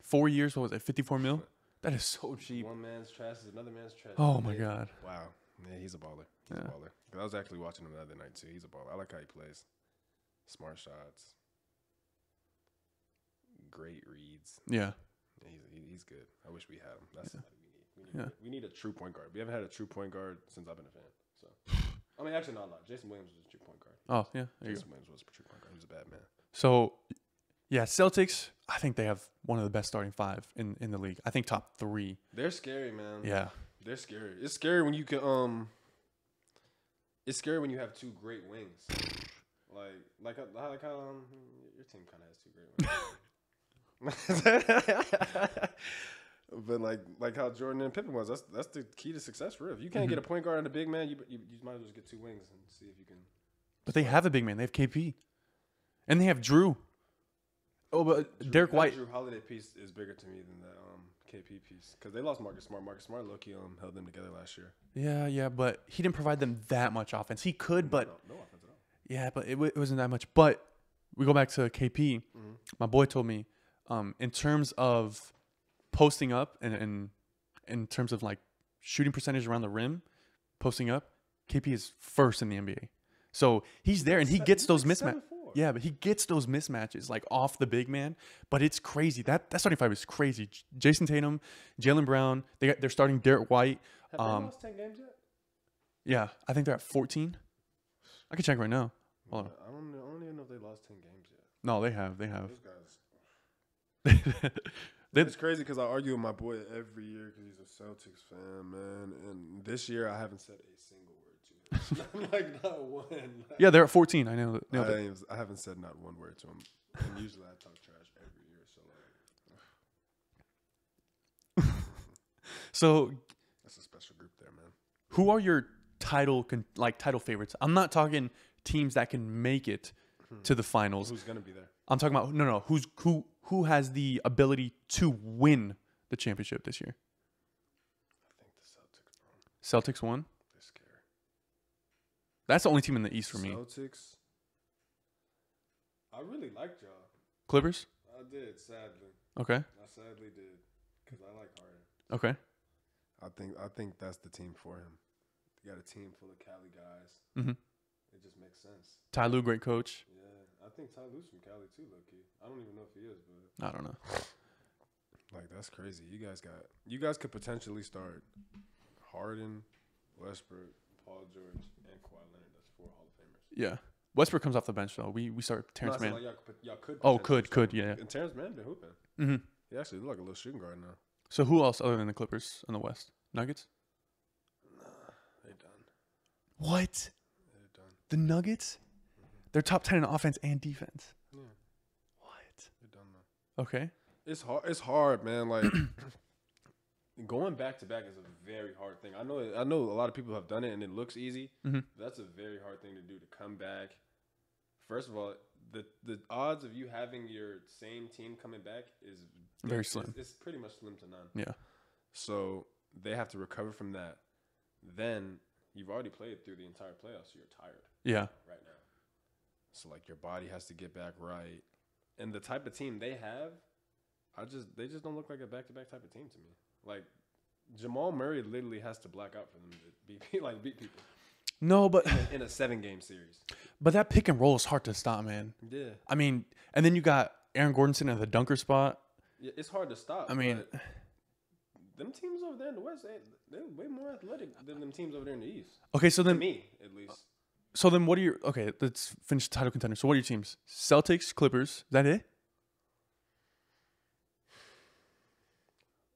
4 years, what was it, 54 mil? That is so cheap. One man's trash is another man's trash. Oh, my God. Wow. Yeah, he's a baller. He's a baller. I was actually watching him the other night, too. He's a baller. I like how he plays. Smart shots. Great reads. Yeah. He's good. I wish we had him. That's somebody we need. We need a true point guard. We haven't had a true point guard since I've been a fan. So, I mean, actually, not a lot. Jason Williams was a true point guard. Oh, yeah. Jason Williams was a true point guard. He was a bad man. So, yeah, Celtics, I think they have one of the best starting 5 in the league. I think top 3. They're scary, man. Yeah. They're scary. It's scary when you can it's scary when you have 2 great wings. Like how your team kind of has 2 great wings. But like how Jordan and Pippen was, that's the key to success for real. If you can't get a point guard and a big man, you might as well just get 2 wings and see if you can. But they have a big man. They have KP, and they have Drew. Oh, but Derek White. Drew Holiday piece is bigger to me than the KP piece because they lost Marcus Smart. Marcus Smart low-key held them together last year. Yeah, but he didn't provide them that much offense. He could, but no offense at all. Yeah, but it wasn't that much. But we go back to KP. Mm-hmm. My boy told me, in terms of posting up and in terms of like shooting percentage around the rim, posting up, KP is first in the NBA. So he's there and he gets those mismatches. Yeah, but he gets those mismatches like off the big man. But it's crazy. That starting five is crazy. Jason Tatum, Jaylen Brown. They're starting Derek White. Have they lost 10 games yet? Yeah, I think they're at 14. I can check right now. Hold on. I don't even know if they lost 10 games yet. No, they have. Those guys. It's crazy because I argue with my boy every year because he's a Celtics fan, man. And this year I haven't said a single word to him. Not one. Yeah, they're at 14. I know that. I haven't said not one word to him. And usually I talk trash every year. So that's a special group there, man. Who are your title favorites? I'm not talking teams that can make it to the finals. Who's gonna be there? I'm talking about no. Who has the ability to win the championship this year? I think the Celtics, bro. Celtics won. They're scary. That's the only team in the East for me. Celtics. I really liked y'all. Clippers. I did, sadly. Okay. I sadly did because I like Harden. Okay. I think that's the team for him. You got a team full of Cali guys. Mm-hmm. It just makes sense. Ty Lue, great coach. Yeah, I think Ty Lue's from Cali too, low-key. I don't even know if he is, but I don't know. Like that's crazy. You guys could potentially start Harden, Westbrook, Paul George, and Kawhi Leonard. That's 4 Hall of Famers. Yeah. Westbrook comes off the bench though. We start Terrence Mann. Like y'all could. Oh, could, yeah. And Terrence Mann been hooping. Mm-hmm. He actually look like a little shooting guard now. So who else other than the Clippers in the West? Nuggets? Nah, they done. What? They're done. The Nuggets? Mm-hmm. They're top 10 in offense and defense. Yeah. What? They're done though. Okay. It's hard, man. Like going back to back is a very hard thing. I know a lot of people have done it and it looks easy. Mm-hmm. That's a very hard thing to do, to come back. First of all, the odds of you having your same team coming back is very slim. It's pretty much slim to none. Yeah. So they have to recover from that. Then you've already played through the entire playoffs, so you're tired. Yeah. Right now. So like your body has to get back right. And the type of team they have, they just don't look like a back-to-back type of team to me. Like Jamal Murray literally has to black out for them to beat people. No, but in a 7-game series. But that pick and roll is hard to stop, man. Yeah. I mean, and then you got Aaron Gordon sitting at the dunker spot. Yeah, it's hard to stop. I mean, them teams over there in the West, they're way more athletic than them teams over there in the East. Okay, so then to me, at least. So then, what are your let's finish the title contenders. So what are your teams? Celtics, Clippers. Is that it?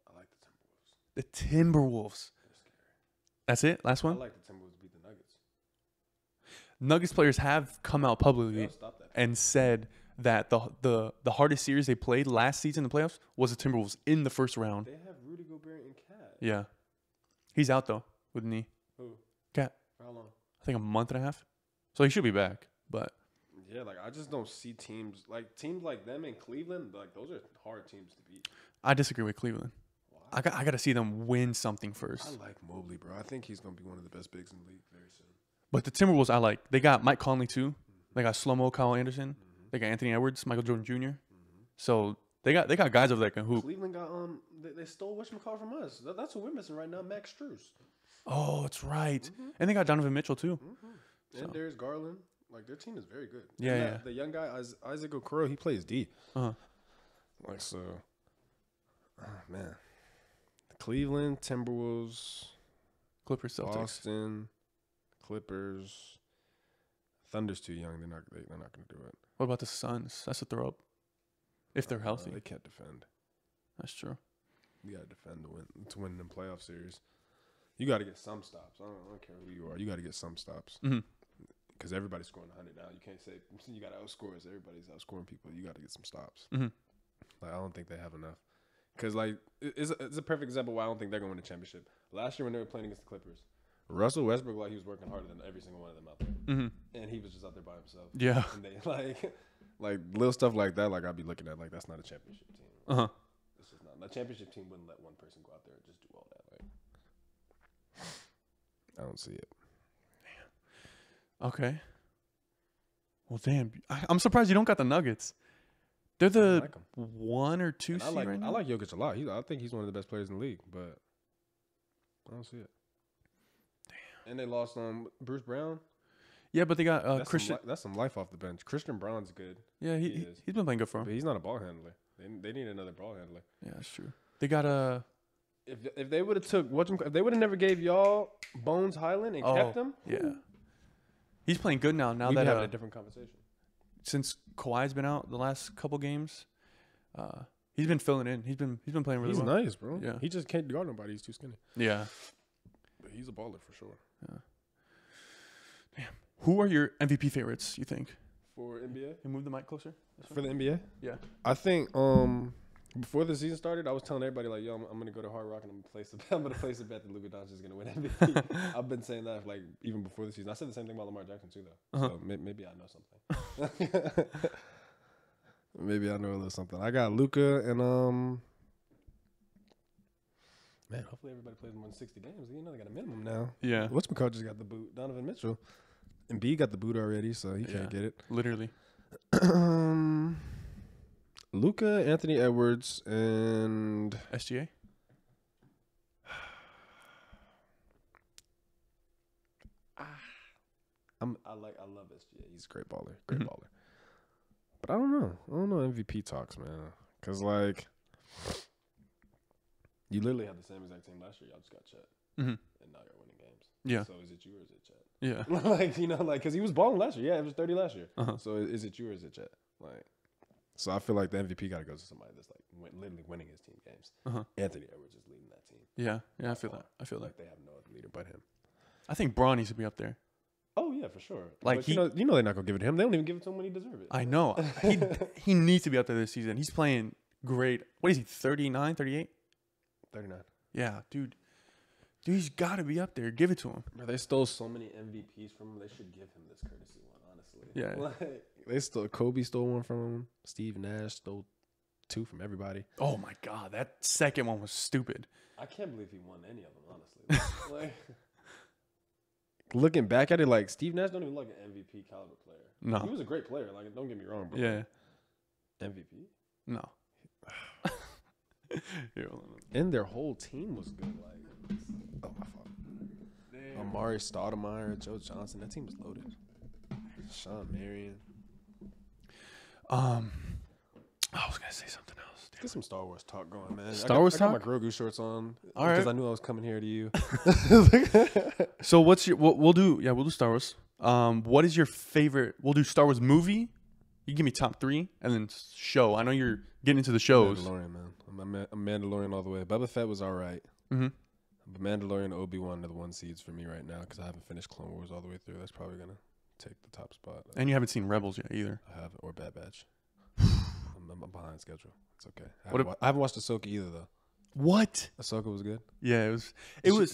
I like the Timberwolves. The Timberwolves. They're scary. That's it. Last one. I like the Timberwolves beat the Nuggets. Nuggets players have come out publicly and said that the hardest series they played last season in the playoffs was the Timberwolves in the first round. They have Rudy Gobert and Cat. Yeah, he's out though with a knee. Who? Cat. For how long? I think a month and a half. So he should be back, but yeah, like I just don't see teams like them in Cleveland. Like those are hard teams to beat. I disagree with Cleveland. Wow. I got to see them win something first. I like Mobley, bro. I think he's gonna be one of the best bigs in the league very soon. But the Timberwolves, I like. They got Mike Conley too. Mm-hmm. They got Slow-Mo Kyle Anderson. Mm-hmm. They got Anthony Edwards, Michael Jordan Jr. Mm-hmm. So they got guys over there that can hoop. Cleveland got they stole whatchamacallit from us. That's what we're missing right now, Max Strus. Oh, that's right. Mm-hmm. And they got Donovan Mitchell too. Mm-hmm. And Darius Garland. Like their team is very good. Yeah. The young guy Isaac Okoro, he plays D. Like so. Oh, man. Cleveland, Timberwolves, Clippers, Celtics, Boston, Clippers. Thunder's too young. They're not going to do it. What about the Suns? That's a throw up. If they're healthy, they can't defend. That's true. You got to defend to win them playoff series. You got to get some stops. I don't care who you are. You got to get some stops. Because everybody's scoring 100 now. You can't say you got to outscore us. Everybody's outscoring people. You got to get some stops. Like I don't think they have enough. Because like it's a perfect example why I don't think they're going to win the championship. Last year when they were playing against the Clippers, Russell Westbrook, like he was working harder than every single one of them out there, and he was just out there by himself. Yeah, and they like little stuff like that. Like I'd be looking at like that's not a championship team. It's just not. The championship team wouldn't let one person go out there and just do all that. Like I don't see it. Okay. Well, damn. I'm surprised you don't got the Nuggets. They're the like 'em. 1 or 2 seed right now. I like Jokic a lot. I think he's one of the best players in the league, but I don't see it. Damn. And they lost Bruce Brown. Yeah, but they got Christian. That's some life off the bench. Christian Braun's good. Yeah, he's been playing good for him. But he's not a ball handler. They need another ball handler. Yeah, that's true. They got If they would have if they would have never gave y'all Bones Highland and kept him. Yeah. He's playing good now. Now we'd that having a different conversation. Since Kawhi's been out the last couple games, he's been filling in. He's been playing really well. He's nice, bro. Yeah. He just can't guard nobody. He's too skinny. Yeah. But he's a baller for sure. Yeah. Damn. Who are your MVP favorites, you think? For NBA? You move the mic closer. For the NBA? Yeah. I think before the season started, I was telling everybody like, "Yo, I'm gonna go to Hard Rock and I'm gonna place a bet that Luka Doncic is gonna win MVP." I've been saying that like even before the season. I said the same thing about Lamar Jackson too, though. So maybe I know something. Maybe I know a little something. I got Luka and man, hopefully everybody plays more than 60 games. You know they got a minimum now. Yeah. Whatchamacallit just got the boot. Donovan Mitchell. And B got the boot already, so he can't get it. Literally. Luka, Anthony Edwards, and SGA. I love SGA. He's a great baller, baller. But I don't know. MVP talks, man. Cause like, you literally had the same exact team last year. Y'all just got Chet, and now you're winning games. Yeah. So is it you or is it Chet? Yeah. Cause he was balling last year. Yeah, it was 30 last year. So is it you or is it Chet? Like, so I feel like the MVP got to go to somebody that's like literally winning his team games. Anthony Edwards is leading that team. Yeah, I feel that. I feel like they have no other leader but him. I think Bron needs to be up there. Oh yeah, for sure. Like but you know they're not gonna give it to him. They don't even give it to him when he deserves it. I know. He needs to be up there this season. He's playing great. What is he? 39, 38? 39. Yeah, dude. He's got to be up there. Give it to him. Bro, they stole so many MVPs from him. They should give him this courtesy one, honestly. Yeah. Kobe stole one from him. Steve Nash stole 2 from everybody. Oh my God, that second one was stupid. I can't believe he won any of them, honestly. Looking back at it, like Steve Nash don't even look an MVP caliber player. No, he was a great player. Like, don't get me wrong, but yeah, MVP. No. And their whole team was good. Like, oh my fault. Amari Stoudemire, Joe Johnson. That team was loaded. Sean Marion. I was gonna say something else. Get some Star Wars talk going, man. Star Wars talk. I got my Grogu shorts on. All right. Because I knew I was coming here to you. So what's your? We'll do Star Wars. What is your favorite? We'll do Star Wars movie. You give me top 3 and then show. I know you're getting into the shows. Mandalorian, man. I'm Mandalorian all the way. Boba Fett was all right. But Mandalorian and Obi-Wan are the 1 seeds for me right now because I haven't finished Clone Wars all the way through. That's probably gonna take the top spot. And you haven't seen Rebels yet either. I haven't, or Bad Batch. I'm behind schedule. It's okay. I haven't watched Ahsoka either though. What? Ahsoka was good. Yeah, it was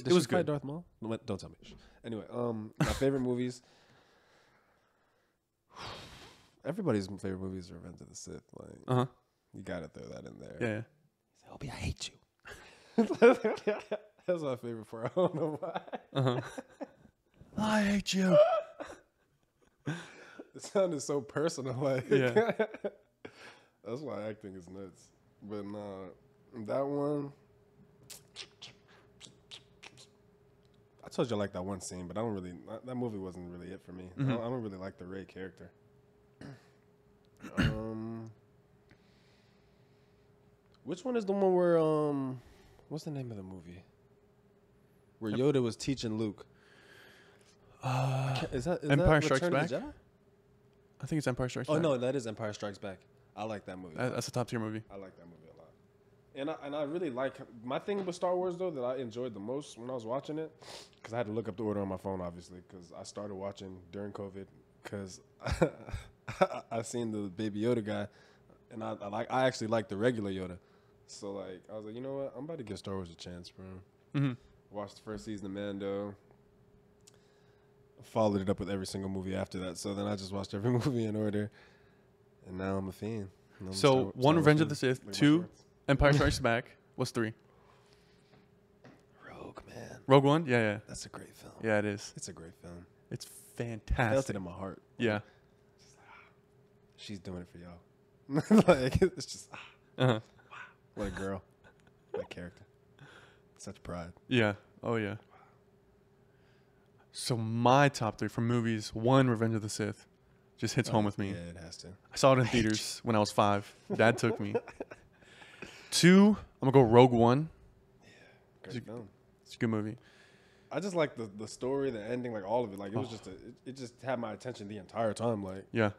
Did good. Darth Maul? No, don't tell me. Anyway, my favorite movies. Everybody's favorite movies are Revenge of the Sith. Like, you gotta throw that in there. Yeah. Obi, I hate you. That's my favorite part. I don't know why. I hate you. It sounded so personal. Like, yeah. That's why acting is nuts. But that one. I told you I like that one scene, but I don't really. That movie wasn't really it for me. I don't really like the Rey character. Which one is the one where what's the name of the movie? Where Yoda was teaching Luke. Is that Empire Strikes Return of Back? the Jedi? I think it's Empire Strikes Back. Oh no, that is Empire Strikes Back. I like that movie. That's a top tier movie. I like that movie a lot. And I really like my thing with Star Wars though that I enjoyed the most when I was watching it, because I had to look up the order on my phone obviously because I started watching during COVID because I seen the Baby Yoda guy, and I actually like the regular Yoda, so like I was like, you know what, I'm about to give Star Wars a chance, bro. Watched the first season of Mando. Followed it up with every single movie after that, so then I just watched every movie in order, and now I'm a fiend. So 1, Revenge of the Sith. 2, Empire Strikes Back. What's 3? Rogue, man. Rogue One? Yeah. That's a great film. Yeah, it is. It's a great film. It's I felt fantastic. it in my heart. Yeah. she's doing it for y'all. Like it's just Uh-huh. wow, what a girl, what a character, such pride. Yeah. Oh yeah. So my top 3 for movies: 1, Revenge of the Sith, just hits home with me. Yeah, it has to. I saw it in theaters when I was 5. Dad took me. 2, I'm gonna go Rogue One. Great film. It's a good movie. I just like the story, the ending, like all of it. Like it was just it just had my attention the entire time. Like Yeah,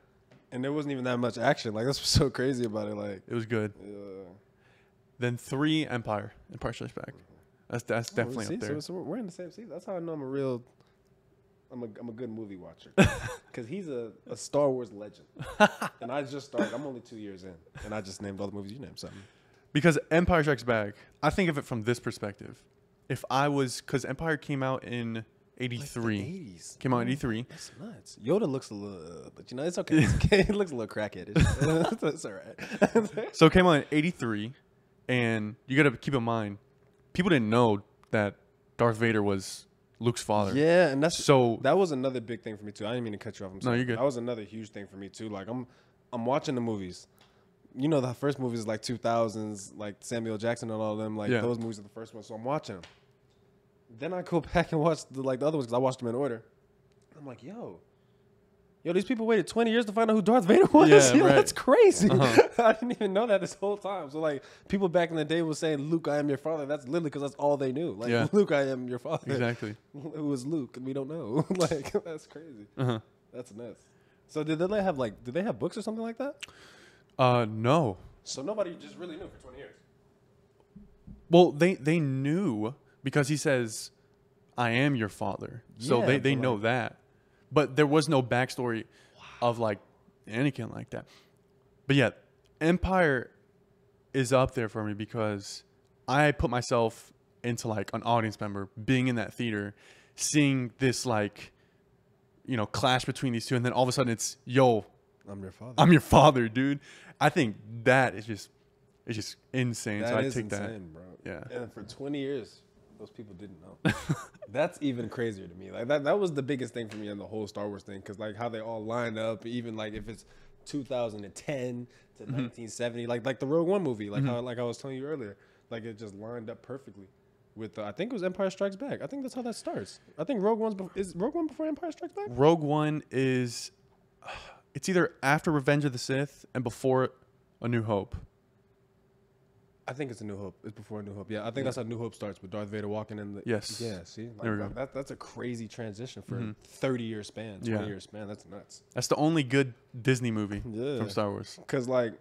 and there wasn't even that much action. Like that's what's so crazy about it. Like it was good. Then 3, Empire Strikes Back. That's definitely up there. So we're in the same seat. That's how I know I'm a good movie watcher. Because he's a Star Wars legend. And I just started. I'm only 2 years in. And I just named all the movies. You named something. Because Empire Strikes Back, I think of it from this perspective. If I was, because Empire came out in 83. Like the 80s. Came out in 83. That's nuts. Yoda looks a little, but you know, it's okay. It's okay. He looks a little crackhead. It's all right. So it came out in 83. And you got to keep in mind, people didn't know that Darth Vader was Luke's father. Yeah, and that was another big thing for me too. I didn't mean to cut you off. No, you're good. That was another huge thing for me too. Like I'm watching the movies. You know, the first movies like 2000s, like Samuel Jackson and all of them. Like those movies are the first ones. So I'm watching them. Then I go back and watch the other ones because I watched them in order. I'm like, yo, these people waited 20 years to find out who Darth Vader was. Yeah, right. That's crazy. Uh-huh. I didn't even know that this whole time. So like, people back in the day was saying, "Luke, I am your father." That's literally because that's all they knew. Like, Luke, I am your father. Exactly. Who was Luke? And we don't know. Like, that's crazy. Uh-huh. That's nuts. So did they have books or something like that? No. So nobody just really knew for 20 years. Well, they knew because he says, "I am your father." So Yeah, they know that. But there was no backstory of like Anakin like that. But yeah, Empire is up there for me because I put myself into like an audience member being in that theater, seeing this like, clash between these two. And then all of a sudden it's, yo, I'm your father. I'm your father, dude. I think that is just insane. That so I is take insane, that. bro. Yeah. And for 20 years, those people didn't know. That's even crazier to me. Like that was the biggest thing for me in the whole Star Wars thing, because like how they all line up, even like if it's 2010 to 1970, like the Rogue One movie, like how I was telling you earlier, like it just lined up perfectly with I think it was Empire Strikes Back. I think that's how that starts. I think is Rogue One before Empire Strikes Back? Rogue One is, it's either after Revenge of the Sith and before A New Hope. I think it's A New Hope. It's before A New Hope. Yeah, I think that's how New Hope starts with Darth Vader walking in the. Yes. Yeah. See, like, there we go. That's a crazy transition for a 30-year span, 20-year span. That's nuts. That's the only good Disney movie from Star Wars. Because like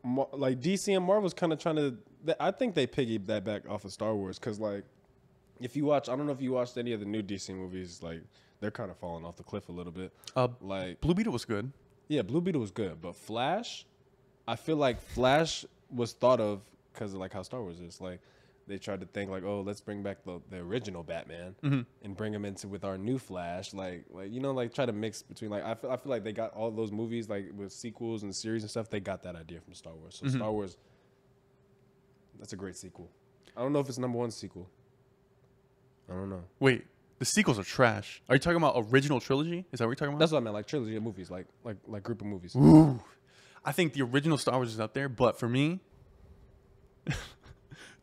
DC and Marvel's kind of trying to. I think they piggybacked that back off of Star Wars. Because like, if you watch, I don't know if you watched any of the new DC movies. Like, they're kind of falling off the cliff a little bit. Like Blue Beetle was good. Yeah, Blue Beetle was good, but Flash, I feel like Flash was thought of because of like how Star Wars is. Like they tried to think like, oh, let's bring back the original Batman and bring him into with our new Flash. Like try to mix between like I feel like they got all those movies like with sequels and series and stuff. They got that idea from Star Wars. So Star Wars, that's a great sequel. I don't know if it's #1 sequel. I don't know. Wait, the sequels are trash. Are you talking about original trilogy? Is that what you're talking about? That's what I meant, like trilogy of movies, like group of movies. Ooh. I think the original Star Wars is up there, but for me,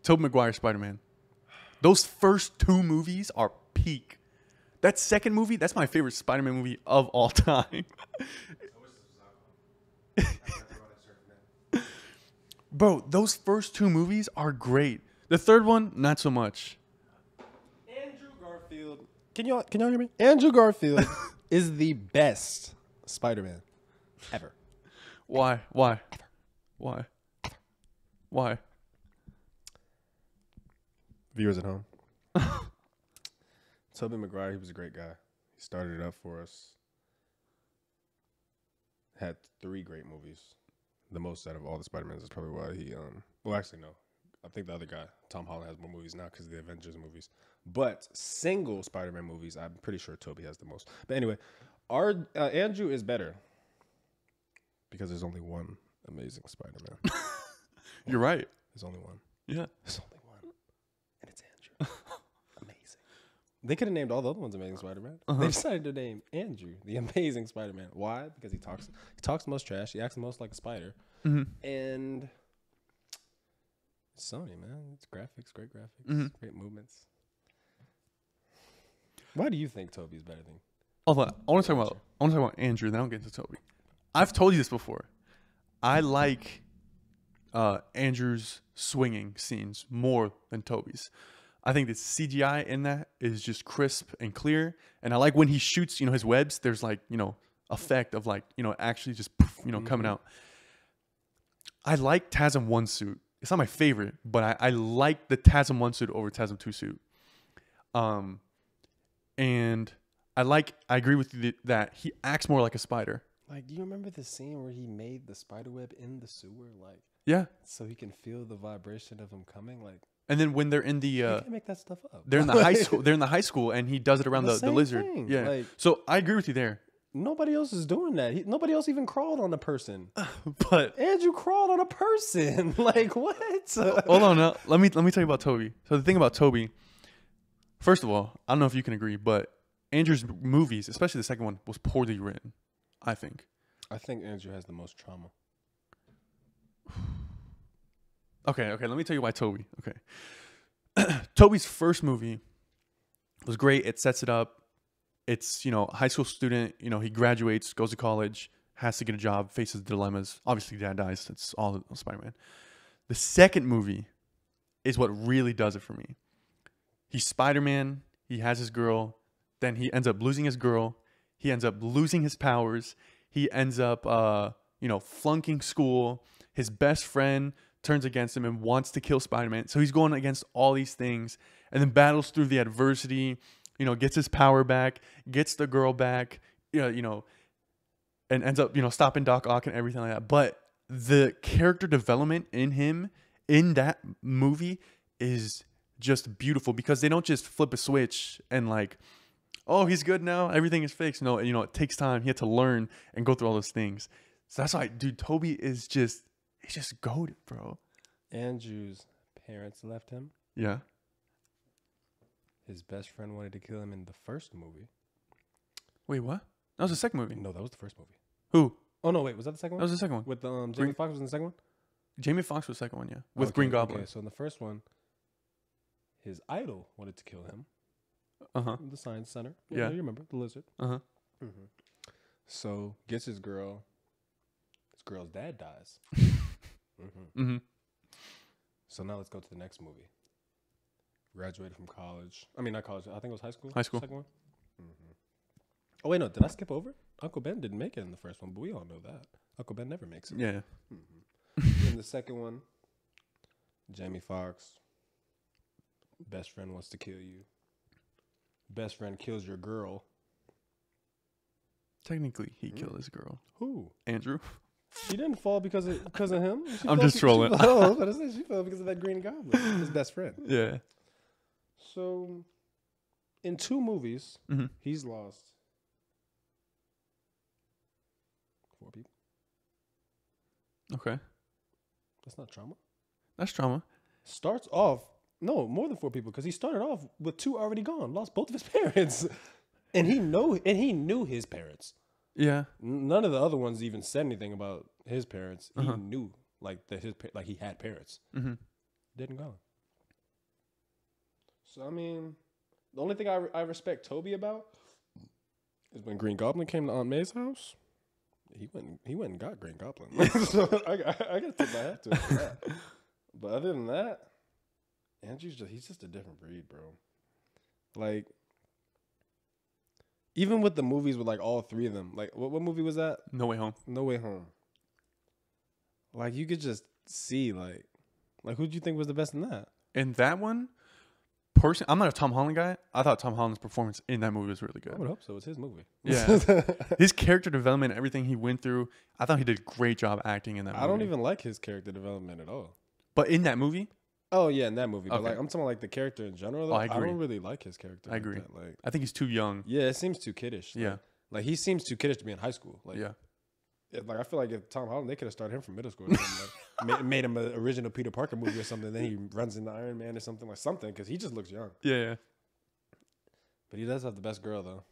Tobey Maguire Spider-Man. Those first 2 movies are peak. That second movie, that's my favorite Spider-Man movie of all time. Bro, those first 2 movies are great. The third one, not so much. Andrew Garfield. Can y'all hear me? Andrew Garfield is the best Spider-Man ever. Why? Ever. Why? Why? Viewers at home. Tobey Maguire, he was a great guy. He started it up for us. Had 3 great movies. The most out of all the Spider-Mans is probably why he well, actually no. I think the other guy, Tom Holland, has more movies now because of the Avengers movies. But single Spider-Man movies, I'm pretty sure Tobey has the most. But anyway, our Andrew is better because there's only one amazing Spider-Man. You're right. There's only one. Yeah. There's only one. And it's Andrew. Amazing. They could have named all the other ones Amazing Spider-Man. They decided to name Andrew the Amazing Spider-Man. Why? Because he talks the most trash. He acts the most like a spider. And Sony, man, it's graphics, great graphics, great movements. Why do you think Tobey's better than? Hold on. I want to talk about Andrew. Then I'll get to Tobey. I've told you this before. I like Andrew's swinging scenes more than Tobey's. I think the CGI in that is just crisp and clear. And I like when he shoots, his webs, there's like, effect of like, actually just, coming out. I like TASM 1 suit. It's not my favorite, but I like the TASM 1 suit over TASM 2 suit. And I agree with you that he acts more like a spider. Like, do you remember the scene where he made the spider web in the sewer? Like, yeah. So he can feel the vibration of him coming, like. And then when they're in the, you can't make that stuff up. They're in the high school. They're in the high school, and he does it around the lizard. Thing. Yeah. Like, so I agree with you there. Nobody else is doing that. Nobody else even crawled on a person. But Andrew crawled on a person. Like what? Hold on. Now. Let me tell you about Tobey. So the thing about Tobey, first of all, I don't know if you can agree, but Andrew's movies, especially the second one, was poorly written. I think Andrew has the most trauma. Okay. Let me tell you why Tobey. Okay. Tobey's first movie was great. It sets it up. It's, high school student, he graduates, goes to college, has to get a job, faces dilemmas. Obviously, dad dies. That's all Spider-Man. The second movie is what really does it for me. He's Spider-Man. He has his girl. Then he ends up losing his girl. He ends up losing his powers. He ends up, flunking school. His best friend turns against him and wants to kill Spider-Man. So he's going against all these things and then battles through the adversity, gets his power back, gets the girl back, and ends up, stopping Doc Ock and everything like that. But the character development in him in that movie is just beautiful because they don't just flip a switch and like, oh, he's good now, everything is fixed. No, it takes time. He had to learn and go through all those things. So that's why, dude, Tobey is he's just goated, bro. Andrew's parents left him. Yeah. His best friend wanted to kill him in the first movie. Wait, what? That was the second movie. No, that was the first movie. Who? Oh, no, wait. Was that the second one? That was the second one. With Jamie Foxx was in the second one? Jamie Foxx was the second one, yeah. With Green Goblin. Okay, so in the first one, his idol wanted to kill him. Uh-huh. The Science Center. Yeah. You remember. The lizard. Uh-huh. Mm-hmm. So, gets his girl. His girl's dad dies. So now let's go to the next movie. Graduated from college. I mean, not college. I think it was high school. High school. Second one. Oh, wait, no. Did I skip over? Uncle Ben didn't make it in the first one, but we all know that. Uncle Ben never makes it. Yeah. In the second one, Jamie Foxx. Best friend wants to kill you. Best friend kills your girl. Technically, he killed his girl. Who? Andrew. She didn't fall because of him. I'm just trolling. She fell because of that Green Goblin, his best friend. Yeah. So, in 2 movies, he's lost 4 people. Okay. That's not trauma. That's trauma. Starts off, no, more than 4 people, because he started off with 2 already gone, lost both of his parents, and he knew his parents. Yeah. None of the other ones even said anything about his parents. He knew that he had parents. Didn't go. So I mean, the only thing I respect Tobey about is when Green Goblin came to Aunt May's house. He went and got Green Goblin. So I gotta tip my hat to him for that. But other than that, he's just a different breed, bro. Like, even with the movies with like all 3 of them, like what movie was that? No Way Home. No Way Home. Like you could just see like who do you think was the best in that? In that one, personally, I'm not a Tom Holland guy. I thought Tom Holland's performance in that movie was really good. I would hope so. It's his movie. Yeah. His character development, everything he went through, I thought he did a great job acting in that movie. I don't even like his character development at all. But in that movie? Oh, yeah, in that movie. Okay. But like I'm talking like the character in general. Though, I agree. I don't really like his character. I agree. Like, I think he's too young. yeah, it seems too kiddish. Yeah. Like he seems too kiddish to be in high school. Like, yeah. Like I feel like if Tom Holland, they could have started him from middle school or something. Like, made him an original Peter Parker movie or something. Then he runs into Iron Man or something, because he just looks young. Yeah. But he does have the best girl though.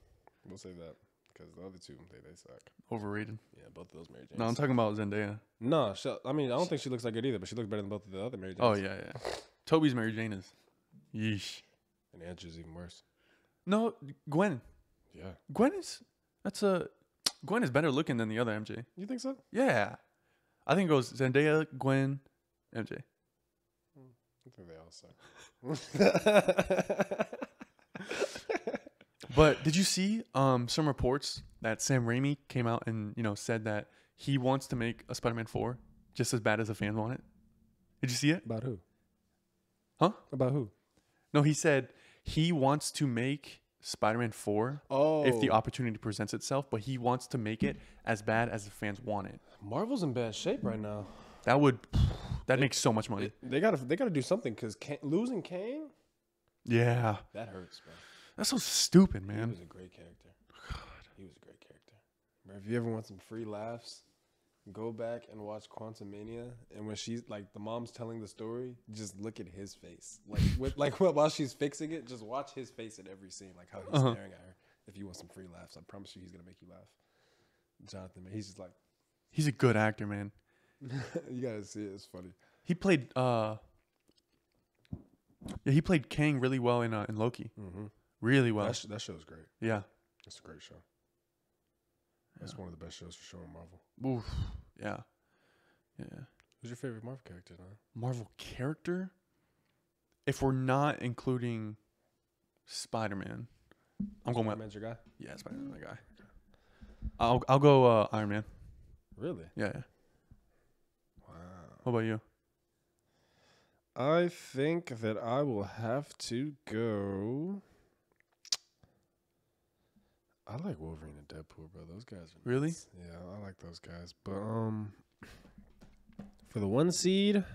We'll say that because the other two they suck. Overrated. Yeah, both of those Mary Janes. No, I'm talking about Zendaya. No, I mean I don't think she looks like it either, but she looks better than both of the other Mary Janes. Oh yeah. Tobey's Mary Jane is, yeesh. And Andrew's even worse. No, Gwen. Yeah. Gwen is better looking than the other MJ. You think so? Yeah, I think it goes Zendaya, Gwen, MJ. I think they all suck. But did you see some reports that Sam Raimi came out and said that he wants to make a Spider-Man 4 just as bad as the fans want it? Did you see it? About who? Huh? About who? No, he said he wants to make Spider-Man 4 if the opportunity presents itself, but he wants to make it as bad as the fans want it. Marvel's in bad shape right now. That makes so much money. They gotta do something because losing Kang. Yeah, that hurts, bro. That's so stupid, man. He was a great character. God, he was a great character. Bro, if you ever want some free laughs, go back and watch Quantumania, and when she's like the mom's telling the story, just look at his face. While she's fixing it, just watch his face in every scene, like how he's staring at her. If you want some free laughs, I promise you, he's gonna make you laugh. Jonathan, man, he's just like, he's a good actor, man. You gotta see it. It's funny. He played Kang really well in Loki. Mm-hmm. Really well. That show's great. Yeah, it's a great show. That's one of the best shows for sure in Marvel. Oof. Yeah. Who's your favorite Marvel character, man? Marvel character? If we're not including Spider-Man, I'm going with Spider-Man's your guy? Yeah, Spider-Man's my guy. I'll go Iron Man. Really? Yeah. Wow. What about you? I think that I will have to go. I like Wolverine and Deadpool, bro. Those guys are really? Nuts. Yeah, I like those guys. But for the 1 seed,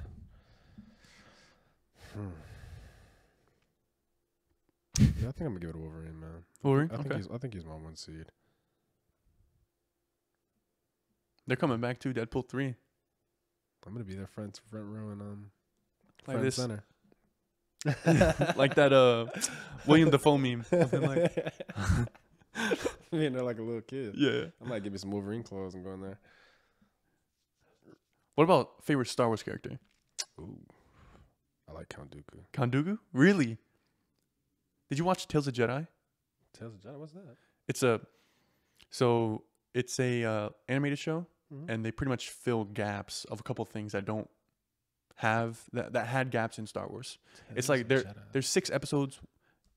yeah, I think I'm gonna give it to Wolverine, man. Wolverine? I think he's my 1 seed. They're coming back to Deadpool 3. I'm gonna be there front row and like front this center. Like that William Dafoe meme. Being there like a little kid. Yeah. I might give me some Wolverine clothes and go in there. What about favorite Star Wars character? Ooh, I like Count Dooku. Count Dooku? Really? Did you watch Tales of Jedi? Tales of Jedi? What's that? It's a animated show, and they pretty much fill gaps of a couple things that don't have that had gaps in Star Wars. Tales it's like of Jedi. there's 6 episodes,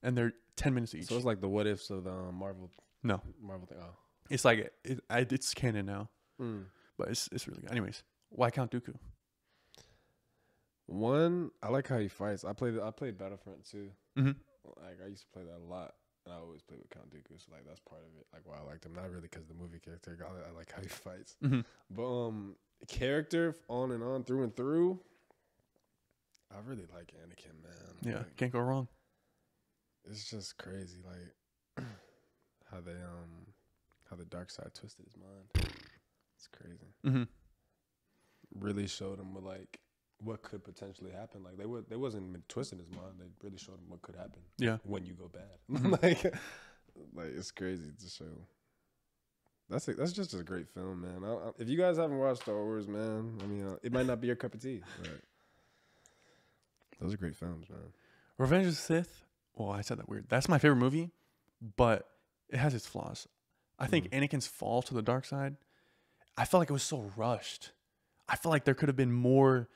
and they're 10 minutes each. So it's like the what ifs of the Marvel. No, Marvel thing. Oh, it's like it's canon now, but it's really good. Anyways, why Count Dooku? One, I like how he fights. I played Battlefront too. Mm-hmm. Like I used to play that a lot, and I always played with Count Dooku. So like that's part of it. Like why I liked him, not really because the movie character. I like how he fights. Mm-hmm. But character on and on through and through. I really like Anakin, man. Yeah, like, can't go wrong. It's just crazy, like how the dark side twisted his mind. It's crazy. Mm-hmm. Really showed him what could potentially happen. Like they wasn't twisting his mind. They really showed him what could happen. Yeah, when you go bad. like it's crazy to show. That's just a great film, man. If you guys haven't watched Star Wars, man, I mean, it might not be your cup of tea, but those are great films, man. Revenge of the Sith. Well, I said that weird. That's my favorite movie, but it has its flaws. I think Anakin's fall to the dark side, I felt like it was so rushed. I felt like there could have been more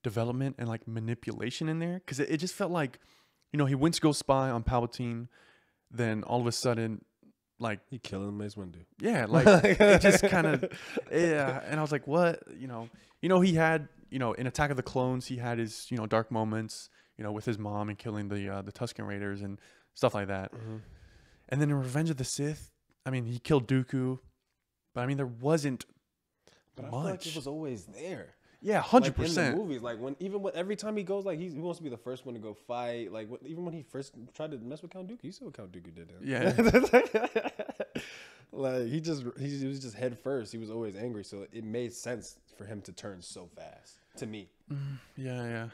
development and like manipulation in there, because it just felt like, he went to go spy on Palpatine, then all of a sudden, like he killing Mace Windu. Yeah, like it just kind of, yeah. And I was like, what? He had, in Attack of the Clones, he had his, dark moments, with his mom and killing the Tusken Raiders and stuff like that. Mm-hmm. And then in Revenge of the Sith, I mean, he killed Dooku, but I mean, there wasn't much. I much. feel like it was always there. Yeah, 100%. Like in the movies, like every time he goes, like he wants to be the first one to go fight. Like even when he first tried to mess with Count Dooku, you saw what Count Dooku did. Yeah. Like he was just head first. He was always angry, so it made sense for him to turn so fast. To me. Yeah.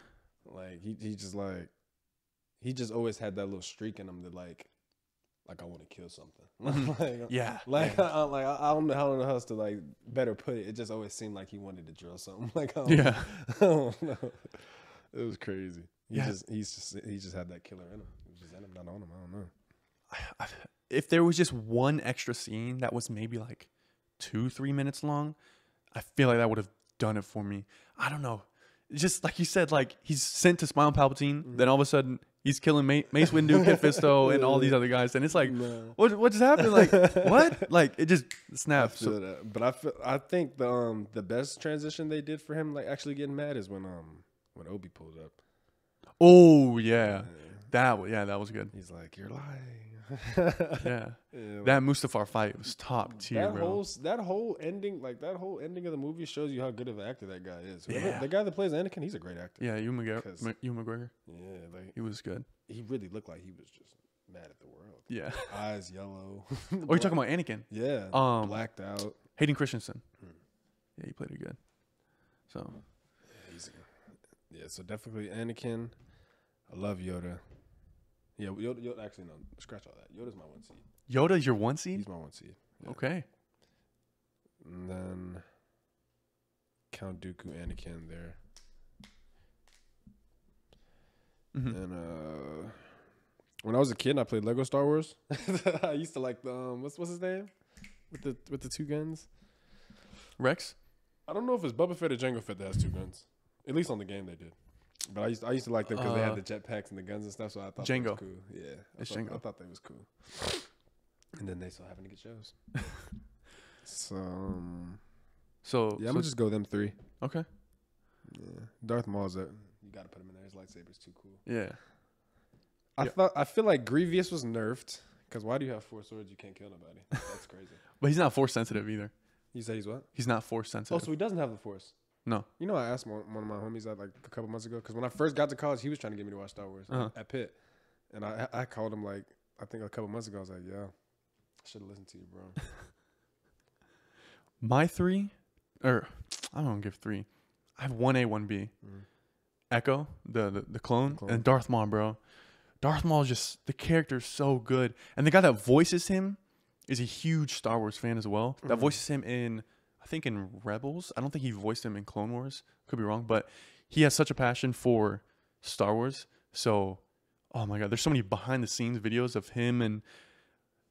Like he just always had that little streak in him that like like I want to kill something. Yeah. I don't know how else to like better put it. It just always seemed like he wanted to drill something. Like I don't know. It was crazy. He just had that killer in him. It was just in him, not on him. I don't know. If there was just one extra scene that was maybe like 2-3 minutes long, I feel like that would have done it for me. I don't know. Just like you said, like he's sent to Smile Palpatine, then all of a sudden he's killing Mace Windu, Kit Fisto, and all these other guys, and it's like, what just happened? Like what? Like it just snapped. I feel that. But I think the best transition they did for him, like actually getting mad, is when Obi pulled up. Oh yeah, that was good. He's like, you're lying. Yeah, that Mustafar fight was top tier, bro. That whole ending of the movie shows you how good of an actor that guy is. Yeah. The guy that plays Anakin, he's a great actor. Yeah, Ewan McGregor. Yeah, like he was good. He really looked like he was just mad at the world. Yeah, eyes yellow. Oh, you're talking about Anakin? Yeah, blacked out. Hayden Christensen. Yeah, he played it good. So, so definitely Anakin. I love Yoda. Yeah, Yoda actually, no, scratch all that. Yoda's my 1 seed. Yoda's your 1 seed? He's my 1 seed. Yeah. Okay. And then Count Dooku, Anakin there. Mm-hmm. And when I was a kid and I played Lego Star Wars, I used to like the what's his name? With the 2 guns? Rex? I don't know if it's Boba Fett or Jango Fett that has 2 guns. At least on the game they did. But I used to like them because they had the jetpacks and the guns and stuff. So I thought Django. that was cool. Yeah, Django. I thought that was cool. And then they still having to get shows. So I'm gonna just go them 3. Okay. Yeah, Darth Maul's you gotta put him in there. His lightsaber's too cool. Yeah. I feel like Grievous was nerfed because why do you have 4 swords? You can't kill nobody. That's crazy. But he's not force sensitive either. You say he's what? He's not force sensitive. Oh, so he doesn't have the force. No. You know, I asked one of my homies like a couple months ago because when I first got to college, he was trying to get me to watch Star Wars at Pitt, and I called him like I think a couple months ago. I was like, "Yeah, I should have listened to you, bro." My 3, or I don't give 3. I have 1A, 1B. Echo, the clone, and Darth Maul, bro. Darth Maul is just the character's so good, and the guy that voices him is a huge Star Wars fan as well. That voices him in. I think in Rebels. I don't think he voiced him in Clone Wars. Could be wrong, but he has such a passion for Star Wars. So, oh my God, there's so many behind the scenes videos of him, and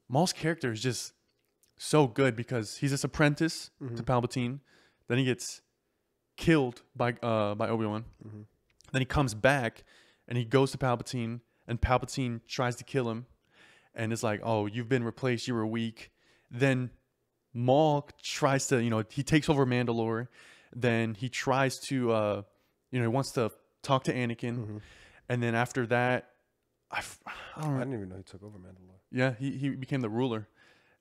Maul's character is just so good because he's this apprentice to Palpatine. Then he gets killed by Obi-Wan. Then he comes back and he goes to Palpatine, and Palpatine tries to kill him, and it's like, oh, you've been replaced. You were weak. Then Maul tries to, he takes over Mandalore. Then he tries to, he wants to talk to Anakin. And then after that, I didn't even know he took over Mandalore. Yeah, he became the ruler.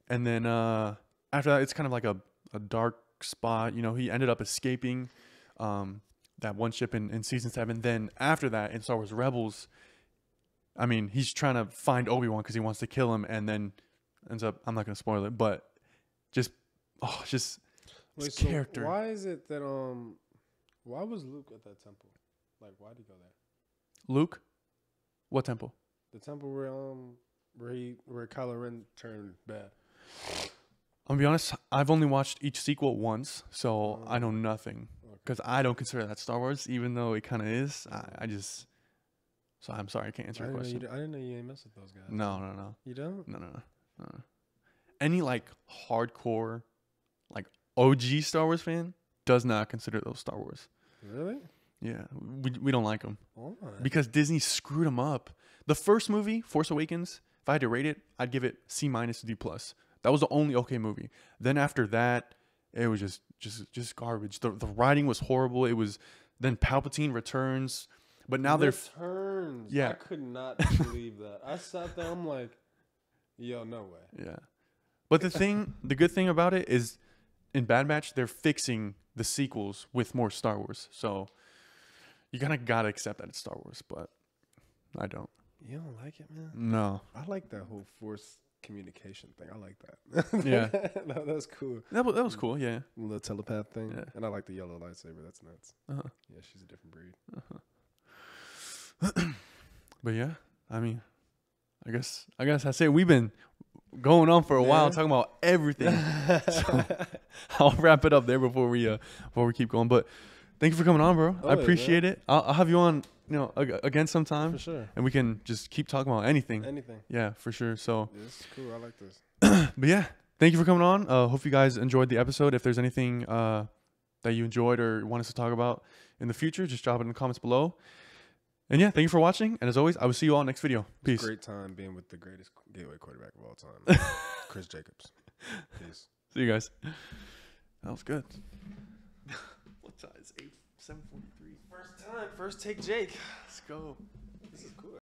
And then after that, it's kind of like a dark spot. He ended up escaping that one ship in Season 7. Then after that, in Star Wars Rebels, I mean, he's trying to find Obi-Wan because he wants to kill him. And then ends up, I'm not going to spoil it, but his character. Why is it that why was Luke at that temple? Like, why did he go there? Luke? What temple? The temple where Kylo Ren turned bad. I'll be honest, I've only watched each sequel once, so I know nothing. Because I don't consider that Star Wars, even though it kind of is. So I'm sorry, I can't answer your question. I didn't know you ain't mess with those guys. No. You don't? No. Any like hardcore, like OG Star Wars fan does not consider those Star Wars. Really? Yeah, we don't like them because Disney screwed them up. The first movie, Force Awakens, if I had to rate it, I'd give it C- to D+. That was the only okay movie. Then after that, it was just garbage. The writing was horrible. It was then Palpatine returns, but now returns. Yeah, I could not believe that. I sat there. I'm like, yo, no way. Yeah, but the good thing about it is, in Bad Batch, they're fixing the sequels with more Star Wars. So you kind of gotta accept that it's Star Wars, but I don't. You don't like it, man? No. I like that whole Force communication thing. I like that. Yeah. No, that's cool. That was cool, yeah. The telepath thing. Yeah. And I like the yellow lightsaber. That's nuts. Yeah, she's a different breed. But yeah, I mean, I guess I say we've been going on for a while talking about everything. So I'll wrap it up there before we keep going. But thank you for coming on, bro. I appreciate it. I'll have you on, again sometime. For sure. And we can just keep talking about anything. Anything. Yeah, for sure. So this is cool. I like this. But yeah, thank you for coming on. Hope you guys enjoyed the episode. If there's anything that you enjoyed or want us to talk about in the future, just drop it in the comments below. And yeah, thank you for watching. And as always, I will see you all next video. Peace. It's a great time being with the greatest gateway quarterback of all time, Chris Jacobs. Peace. See you guys. That was good. What size? 7:43. First take, Jake. Let's go. This is cool.